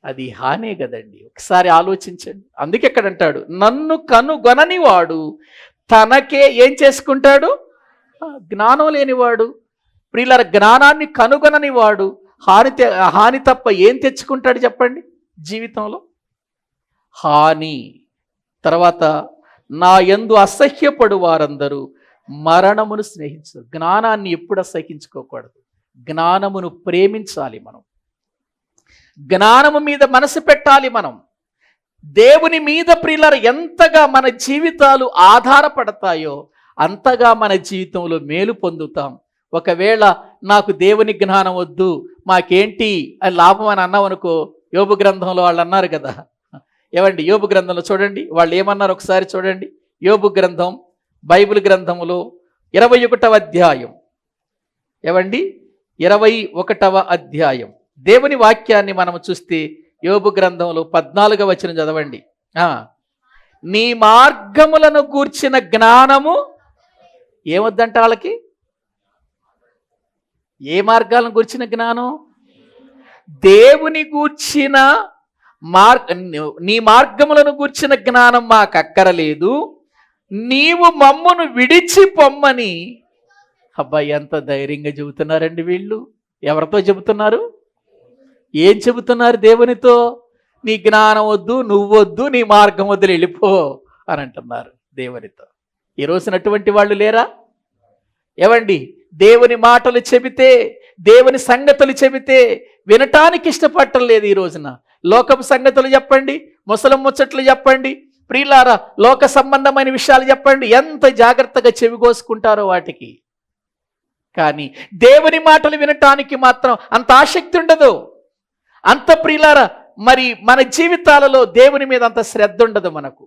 అది హానే కదండి. ఒకసారి ఆలోచించండి. అందుకే ఇక్కడ అంటాడు, నన్ను కనుగొనని వాడు తనకే ఏం చేసుకుంటాడు? జ్ఞానం లేనివాడు. ప్రియులారా, జ్ఞానాన్ని కనుగొనని వాడు హాని తప్ప ఏం తెచ్చుకుంటాడు చెప్పండి జీవితంలో? హాని. తర్వాత, నా యందు అసహ్యపడు వారందరూ మరణమును స్నేహించరు. జ్ఞానాన్ని ఎప్పుడు అసహించుకోకూడదు, జ్ఞానమును ప్రేమించాలి. మనం జ్ఞానము మీద మనసు పెట్టాలి. మనం దేవుని మీద ప్రియులారా ఎంతగా మన జీవితాలు ఆధారపడతాయో అంతగా మన జీవితంలో మేలు పొందుతాం. ఒకవేళ నాకు దేవుని జ్ఞానం వద్దు, మాకేంటి అని లాభం అని అన్నామనుకో, యోబు గ్రంథంలో వాళ్ళు అన్నారు కదా. ఏమండి, యోబు గ్రంథంలో చూడండి వాళ్ళు ఏమన్నారు ఒకసారి చూడండి. యోబు గ్రంథం, బైబిల్ గ్రంథములో 21వ అధ్యాయం. ఏమండి, 21వ అధ్యాయం దేవుని వాక్యాన్ని మనము చూస్తే యోబు గ్రంథంలో 14వ వచనం చదవండి. నీ మార్గములను గూర్చిన జ్ఞానము ఏమొద్దంట వాళ్ళకి? ఏ మార్గాలను గూర్చిన జ్ఞానం? దేవుని గూర్చిన నీ మార్గములను గూర్చిన జ్ఞానం మాకు అక్కరలేదు, నీవు మమ్మును విడిచి పొమ్మని. అబ్బాయి, ఎంత ధైర్యంగా చెబుతున్నారండి వీళ్ళు. ఎవరితో చెబుతున్నారు? ఏం చెబుతున్నారు? దేవునితో. నీ జ్ఞానం వద్దు, నువ్వొద్దు, నీ మార్గం వద్దు, వెళ్ళిపో అని అంటున్నారు దేవునితో. ఈ రోజున అటువంటి వాళ్ళు లేరా? ఏవండి, దేవుని మాటలు చెబితే, దేవుని సంగతులు చెబితే వినటానికి ఇష్టపడటం లేదు. ఈ రోజున లోకపు సంగతులు చెప్పండి, ముసలం ముచ్చట్లు చెప్పండి, ప్రియులారా లోక సంబంధమైన విషయాలు చెప్పండి, ఎంత జాగ్రత్తగా చెవిగోసుకుంటారో వాటికి. కానీ దేవుని మాటలు వినటానికి మాత్రం అంత ఆసక్తి ఉండదు. అంత ప్రియులారా మరి మన జీవితాలలో దేవుని మీద అంత శ్రద్ధ ఉండదు మనకు.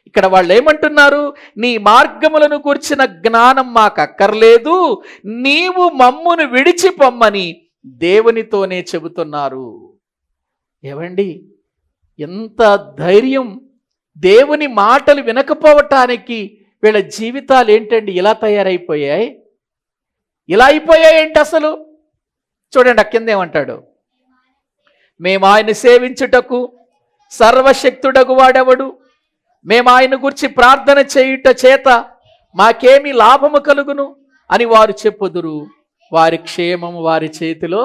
ఇక్కడ వాళ్ళు ఏమంటున్నారు? నీ మార్గములను గూర్చిన జ్ఞానం మాకు అక్కర్లేదు, నీవు మమ్మును విడిచి పొమ్మని దేవునితోనే చెబుతున్నారు. ఏవండి, ఎంత ధైర్యం! దేవుని మాటలు వినకపోవటానికి వీళ్ళ జీవితాలు ఏంటండి ఇలా తయారైపోయాయి? ఇలా అయిపోయాయి ఏంటి అసలు? చూడండి, కింద ఏమంటాడు? మేము ఆయన సేవించుటకు సర్వశక్తుడగు వాడెవడు, మేము ఆయన గురించి ప్రార్థన చేయుట చేత మాకేమి లాభము కలుగును అని వారు చెప్పుదురు. వారి క్షేమము వారి చేతిలో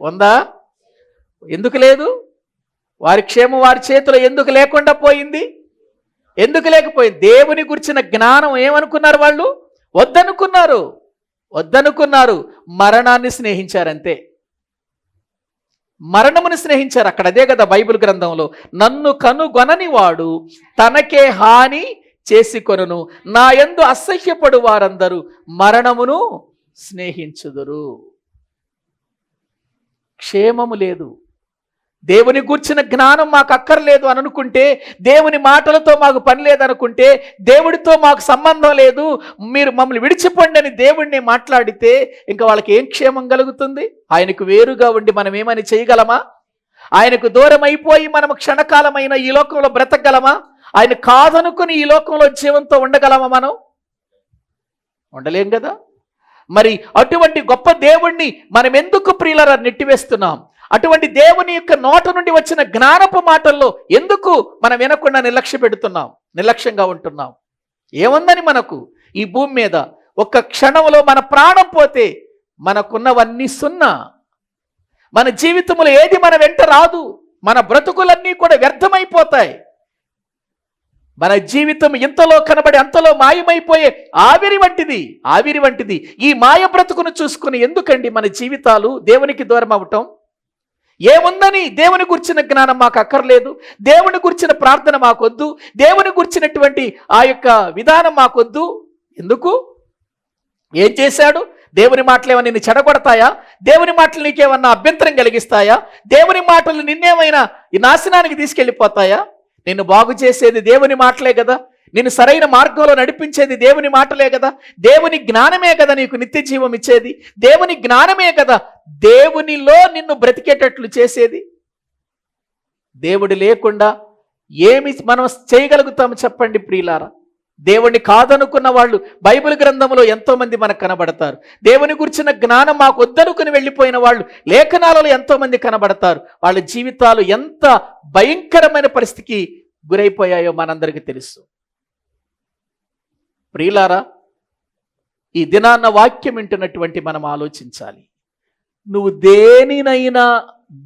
ఉందా? ఎందుకు లేదు? వారి క్షేమం వారి చేతిలో ఎందుకు లేకుండా పోయింది? ఎందుకు లేకపోయింది? దేవుని గురించిన జ్ఞానం ఏమనుకున్నారు వాళ్ళు? వద్దనుకున్నారు. మరణాన్ని స్నేహించారంతే. మరణమును స్నేహించారు. అక్కడ అదే కదా బైబిల్ గ్రంథంలో, నన్ను కనుగొనని వాడు తనకే హాని చేసుకొనును. నా యందు అసహ్యపడు వారందరూ మరణమును స్నేహించుదురు. క్షేమము లేదు, దేవుని గూర్చిన జ్ఞానం మాకు అక్కర్లేదు అని అనుకుంటే, దేవుని మాటలతో మాకు పని లేదనుకుంటే, దేవుడితో మాకు సంబంధం లేదు, మీరు మమ్మల్ని విడిచిపోండి అని దేవుడిని మాట్లాడితే ఇంకా వాళ్ళకి ఏం క్షేమం కలుగుతుంది? ఆయనకు వేరుగా ఉండి మనం ఏమని చేయగలమా? ఆయనకు దూరం అయిపోయి మనము క్షణకాలమైన ఈ లోకంలో బ్రతకగలమా? ఆయన కాదనుకుని ఈ లోకంలో జీవంతో ఉండగలమా? మనం ఉండలేం కదా. మరి అటువంటి గొప్ప దేవుణ్ణి మనం ఎందుకు ప్రియులారా నెట్టివేస్తున్నాం? అటువంటి దేవుని యొక్క నోట నుండి వచ్చిన జ్ఞానపు మాటల్లో ఎందుకు మనం వినకుండా నిర్లక్ష్యంగా ఉంటున్నాం? ఏముందని మనకు ఈ భూమి మీద? ఒక్క క్షణంలో మన ప్రాణం పోతే మనకున్నవన్నీ సున్నా. మన జీవితంలో ఏది మన వెంట రాదు. మన బ్రతుకులన్నీ కూడా వ్యర్థమైపోతాయి. మన జీవితం ఇంతలో కనబడి అంతలో మాయమైపోయే ఆవిరి వంటిది. ఈ మాయ బ్రతుకును చూసుకుని ఎందుకండి మన జీవితాలు దేవునికి దూరం అవటం? ఏముందని? దేవుని గురించిన జ్ఞానం మాకు అక్కర్లేదు, దేవుని గురించిన ప్రార్థన మాకొద్దు, దేవుని గురించినటువంటి ఆ యొక్క విధానం మాకొద్దు. ఎందుకు? ఏం చేశాడు? దేవుని మాటలు ఏమైనా నిన్ను చెడగొడతాయా? దేవుని మాటలు నీకేమన్నా అభ్యంతరం కలిగిస్తాయా? దేవుని మాటలు నిన్నేమైనా ఈ నాశనానికి తీసుకెళ్ళిపోతాయా? నిన్ను బాగు చేసేది దేవుని మాటలే కదా, నిన్ను సరైన మార్గంలో నడిపించేది దేవుని మాటలే కదా, దేవుని జ్ఞానమే కదా నీకు నిత్య జీవం ఇచ్చేది, దేవుని జ్ఞానమే కదా దేవునిలో నిన్ను బ్రతికేటట్లు చేసేది. దేవుడు లేకుండా ఏమి మనం చేయగలుగుతాము చెప్పండి ప్రియులారా? దేవుణ్ణి కాదనుకున్న వాళ్ళు బైబిల్ గ్రంథంలో ఎంతో మంది మనకు కనబడతారు. దేవుని గురించిన జ్ఞానం మాకు వద్దనుకుని వెళ్ళిపోయిన వాళ్ళు లేఖనాలలో ఎంతో మంది కనబడతారు. వాళ్ళ జీవితాలు ఎంత భయంకరమైన పరిస్థితికి గురైపోయాయో మనందరికీ తెలుసు. ప్రియులారా, ఈ దినాన్న వాక్యం వింటున్నటువంటి మనం ఆలోచించాలి. నువ్వు దేనినైనా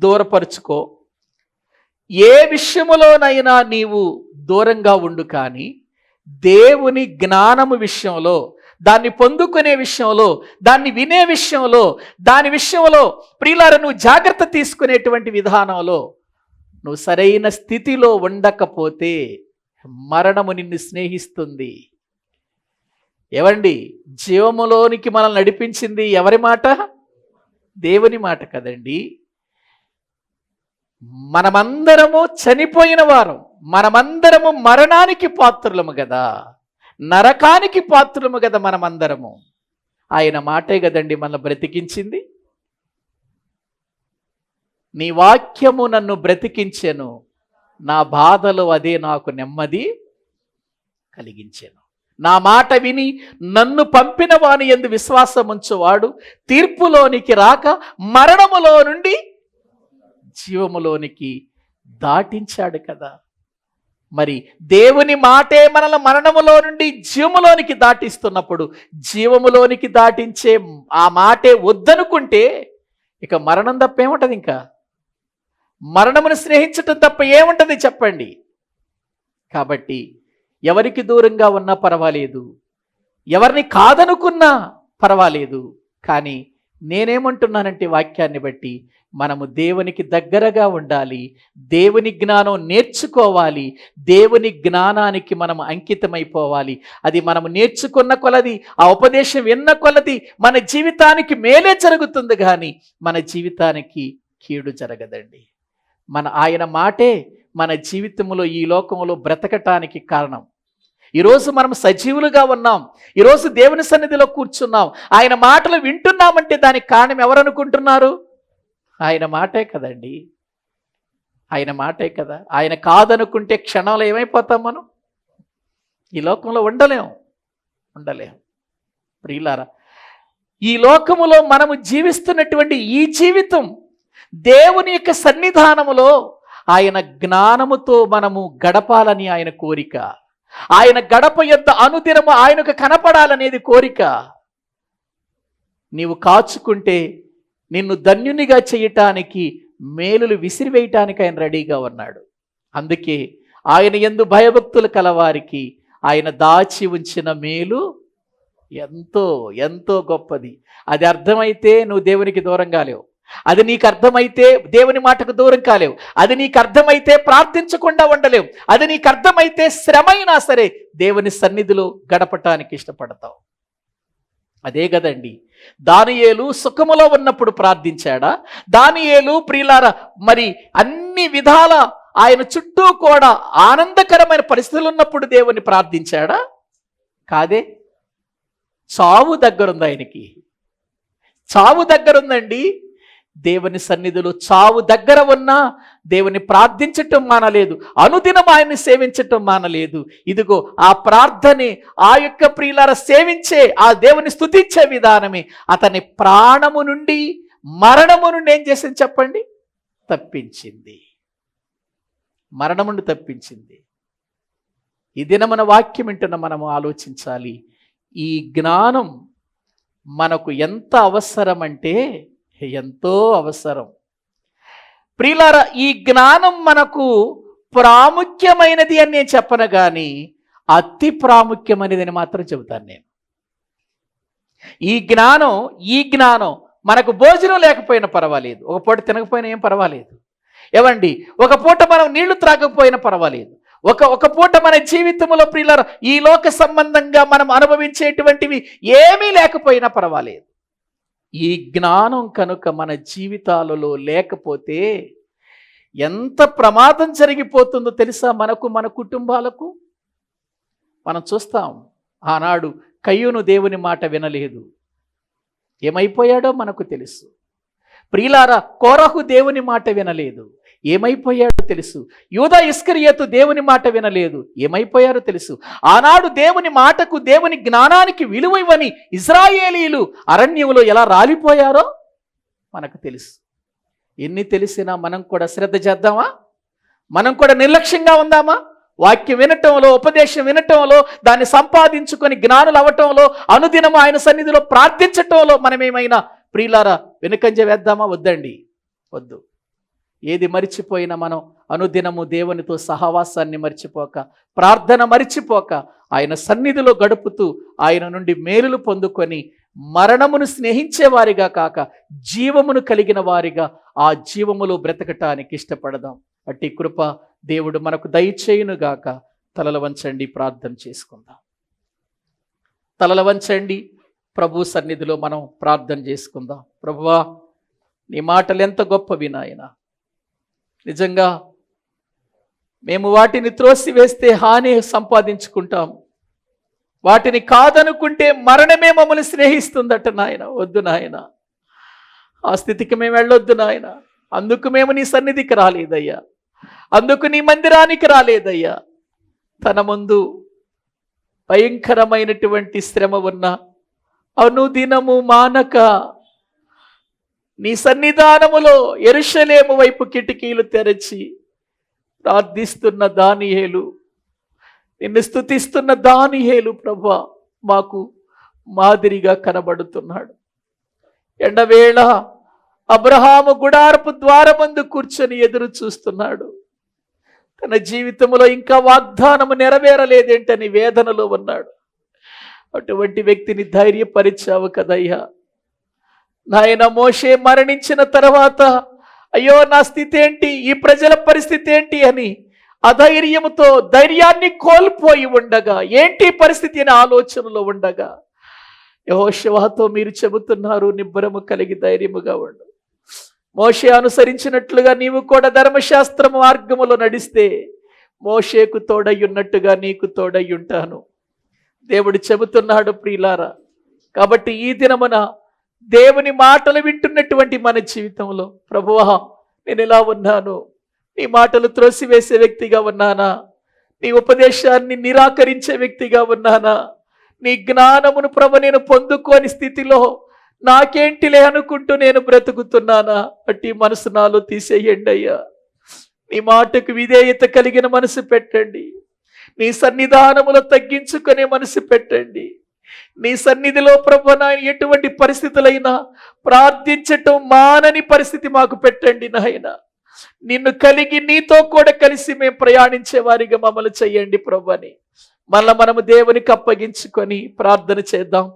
దూరపరుచుకో, ఏ విషయములోనైనా నీవు దూరంగా ఉండు, కానీ దేవుని జ్ఞానము విషయంలో, దాన్ని పొందుకునే విషయంలో, దాన్ని వినే విషయంలో, దాని విషయంలో ప్రియులారా నువ్వు జాగ్రత్త తీసుకునేటువంటి విధానంలో నువ్వు సరైన స్థితిలో ఉండకపోతే మరణము నిన్ను స్నేహిస్తుంది. ఏవండి, జీవములోనికి మనల్ని నడిపించింది ఎవరి మాట? దేవుని మాట కదండి. మనమందరము చనిపోయిన వారం, మనమందరము మరణానికి పాత్రులము కదా, నరకానికి పాత్రులము కదా మనమందరము. ఆయన మాటే కదండి మనల్ని బ్రతికించింది. నీ వాక్యము నన్ను బ్రతికించెను, నా బాధలు అదే నాకు నెమ్మది కలిగించెను. నా మాట విని నన్ను పంపిన వాని యందు విశ్వాసముంచువాడు తీర్పులోనికి రాక మరణములో నుండి జీవములోనికి దాటించాడు కదా. మరి దేవుని మాటే మనల్ని మరణములో నుండి జీవములోనికి దాటిస్తున్నప్పుడు, జీవములోనికి దాటించే ఆ మాటే వద్దనుకుంటే ఇక మరణం తప్ప ఏముంటది? ఇంకా మరణమును స్నేహించటం తప్ప ఏముంటది చెప్పండి? కాబట్టి ఎవరికి దూరంగా ఉన్నా పర్వాలేదు, ఎవరిని కాదనుకున్నా పర్వాలేదు, కానీ నేనేమంటున్నానంటే వాక్యాన్ని బట్టి మనము దేవునికి దగ్గరగా ఉండాలి, దేవుని జ్ఞానం నేర్చుకోవాలి, దేవుని జ్ఞానానికి మనం అంకితమైపోవాలి. అది మనము నేర్చుకున్న కొలది, ఆ ఉపదేశం విన్న కొలది మన జీవితానికి మేలే జరుగుతుంది, కానీ మన జీవితానికి కీడు జరగదండి. ఆయన మాటే మన జీవితంలో ఈ లోకంలో బ్రతకటానికి కారణం. ఈరోజు మనం సజీవులుగా ఉన్నాం, ఈరోజు దేవుని సన్నిధిలో కూర్చున్నాం, ఆయన మాటలు వింటున్నామంటే దానికి కారణం ఎవరనుకుంటున్నారు? ఆయన మాటే కదండి, ఆయన మాటే కదా. ఆయన కాదనుకుంటే క్షణంలో ఏమైపోతాం? మనం ఈ లోకంలో ఉండలేం. ప్రియులారా, ఈ లోకములో మనము జీవిస్తున్నటువంటి ఈ జీవితం దేవుని యొక్క సన్నిధానములో ఆయన జ్ఞానముతో మనము గడపాలని ఆయన కోరిక. ఆయన గడప యొద్ద అనుదినము ఆయనకు కనపడాలనేది కోరిక. నీవు కాచుకుంటే నిన్ను ధన్యునిగా చేయటానికి, మేలులు విసిరివేయటానికి ఆయన రెడీగా ఉన్నాడు. అందుకే ఆయన యందు భయభక్తులు కలవారికి ఆయన దాచి ఉంచిన మేలు ఎంతో ఎంతో గొప్పది. అది అర్థమైతే నువ్వు దేవునికి దూరంగా లేవు. అది నీకు అర్థమైతే దేవుని మాటకు దూరం కాలేవు. అది నీకు అర్థమైతే ప్రార్థించకుండా ఉండలేవు. అది నీకు అర్థమైతే శ్రమైనా సరే దేవుని సన్నిధిలో గడపటానికి ఇష్టపడతావు. అదే కదండి దానియేలు సుఖములో ఉన్నప్పుడు ప్రార్థించాడా? దానియేలు ప్రియులారా మరి అన్ని విధాల ఆయన చుట్టూ కూడా ఆనందకరమైన పరిస్థితులు ఉన్నప్పుడు దేవుని ప్రార్థించాడా? కాదే. చావు దగ్గరుంది ఆయనకి. చావు దగ్గరుందండి. దేవుని సన్నిధిలో చావు దగ్గర ఉన్నా దేవుని ప్రార్థించటం మానలేదు. అనుదినం ఆయన్ని సేవించటం మానలేదు. ఇదిగో ఆ ప్రార్థనే, ఆ యొక్క ప్రియులార సేవించే, ఆ దేవుని స్తుతించే విధానమే అతని ప్రాణము నుండి, మరణము నుండి ఏం చేసింది చెప్పండి? తప్పించింది. మరణము నుండి తప్పించింది. ఈ దినమున వాక్యం వింటున్న మనము ఆలోచించాలి. ఈ జ్ఞానం మనకు ఎంత అవసరం అంటే ఎంతో అవసరం. ప్రియులారా, ఈ జ్ఞానం మనకు ప్రాముఖ్యమైనది అని నేను చెప్పను కానీ అతి ప్రాముఖ్యమైనది అని మాత్రం చెబుతాను నేను. ఈ జ్ఞానం మనకు భోజనం లేకపోయినా పర్వాలేదు, ఒక పూట తినకపోయినా ఏం పర్వాలేదు. ఏవండి, ఒక పూట మనం నీళ్లు త్రాగకపోయినా పర్వాలేదు. ఒక పూట మన జీవితంలో ప్రియులారా ఈ లోక సంబంధంగా మనం అనుభవించేటువంటివి ఏమీ లేకపోయినా పర్వాలేదు. ఈ జ్ఞానం కనుక మన జీవితాలలో లేకపోతే ఎంత ప్రమాదం జరిగిపోతుందో తెలుసా మనకు, మన కుటుంబాలకు. మనం చూస్తాం, ఆనాడు కయ్యూను దేవుని మాట వినలేదు, ఏమైపోయాడో మనకు తెలుసు. ప్రియులారా, కోరహు దేవుని మాట వినలేదు, ఏమైపోయాడో తెలుసు. యూదా ఇస్కరియోతు దేవుని మాట వినలేదు, ఏమైపోయారో తెలుసు. ఆనాడు దేవుని మాటకు, దేవుని జ్ఞానానికి విలువ ఇవ్వని ఇశ్రాయేలీయులు అరణ్యంలో ఎలా రాలిపోయారో మనకు తెలుసు. ఎన్ని తెలిసినా మనం కూడా శ్రద్ధ చేద్దామా? మనం కూడా నిర్లక్ష్యంగా ఉందామా? వాక్యం వినటంలో, ఉపదేశం వినటంలో, దాన్ని సంపాదించుకొని జ్ఞానులు అవ్వటంలో, అనుదినం ఆయన సన్నిధిలో ప్రార్థించటంలో మనమేమైనా ప్రియులారా వెనుకంజ వేద్దామా? వద్దండి, వద్దు. ఏది మరిచిపోయినా మనం అనుదినము దేవునితో సహవాసాన్ని మర్చిపోక, ప్రార్థన మరిచిపోక, ఆయన సన్నిధిలో గడుపుతూ ఆయన నుండి మేలులు పొందుకొని మరణమును స్నేహించేవారిగా కాక జీవమును కలిగిన వారిగా ఆ జీవములో బ్రతకటానికి ఇష్టపడదాం. అట్టి కృప దేవుడు మనకు దయచేయునుగాక. తలల వంచండి, ప్రార్థన చేసుకుందాం. తలల వంచండి, ప్రభు సన్నిధిలో మనం ప్రార్థన చేసుకుందాం. ప్రభువా, నీ మాటలు ఎంత గొప్పవి నాయనా. నిజంగా మేము వాటిని త్రోసివేస్తే హాని సంపాదించుకుంటాం, వాటిని కాదనుకుంటే మరణమే మమ్మల్ని స్నేహిస్తుందట నాయన. వద్దు నాయన, ఆ స్థితికి మేము వెళ్ళొద్దు నాయన. అందుకు మేము నీ సన్నిధికి రాలేదయ్యా, అందుకు నీ మందిరానికి రాలేదయ్యా. తన ముందు భయంకరమైనటువంటి శ్రమ ఉన్న అనుదినము మానక నీ సన్నిధానములో యెరూషలేము వైపు కిటికీలు తెరచి ప్రార్థిస్తున్న దానియేలు, నిన్ను స్తుతిస్తున్న దానియేలు ప్రభువా మాకు మాదిరిగా కనబడుతున్నాడు. ఎండవేళ అబ్రహాము గుడారపు ద్వారమందు కూర్చొని ఎదురు చూస్తున్నాడు. తన జీవితంలో ఇంకా వాగ్దానము నెరవేరలేదేంటని వేదనలో ఉన్నాడు. అటువంటి వ్యక్తిని ధైర్యపరిచావు కదయ్యా నాయన. మోషే మరణించిన తర్వాత అయ్యో నా స్థితి ఏంటి, ఈ ప్రజల పరిస్థితి ఏంటి అని అధైర్యముతో ధైర్యాన్ని కోల్పోయి ఉండగా, ఏంటి పరిస్థితి అనే ఆలోచనలో ఉండగా యెహోషువతో మీరు చెబుతున్నారు, నిబ్బరము కలిగి ధైర్యముగా ఉండు. మోషే అనుసరించినట్లుగా నీవు కూడా ధర్మశాస్త్ర మార్గములో నడిస్తే మోషేకు తోడయ్యున్నట్టుగా నీకు తోడయ్యుంటాను. దేవుడు చెబుతున్నాడు ప్రియులారా. కాబట్టి ఈ దినమున దేవుని మాటలు వింటున్నటువంటి మన జీవితంలో ప్రభువా నేను ఎలా ఉన్నాను? నీ మాటలు త్రోసివేసే వ్యక్తిగా ఉన్నానా? నీ ఉపదేశాన్ని నిరాకరించే వ్యక్తిగా ఉన్నానా? నీ జ్ఞానమును ప్రభు నేను పొందుకోని స్థితిలో నాకేంటిలే అనుకుంటూ నేను బ్రతుకుతున్నానా? అట్టి మనసు నాలో తీసేయండి అయ్యా. నీ మాటకు విధేయత కలిగిన మనసు పెట్టండి. నీ సన్నిధానములో తగ్గించుకునే మనసు పెట్టండి. నీ సన్నిధిలో ప్రభు నాయన ఎటువంటి పరిస్థితులైనా ప్రార్థించటం మానని పరిస్థితి మాకు పెట్టండి నాయన. నిన్ను కలిగి నీతో కూడా కలిసి మేము ప్రయాణించే వారిగా మమ్మల్ని చెయ్యండి ప్రభు అని మళ్ళా మనము దేవునికి అప్పగించుకొని ప్రార్థన చేద్దాం.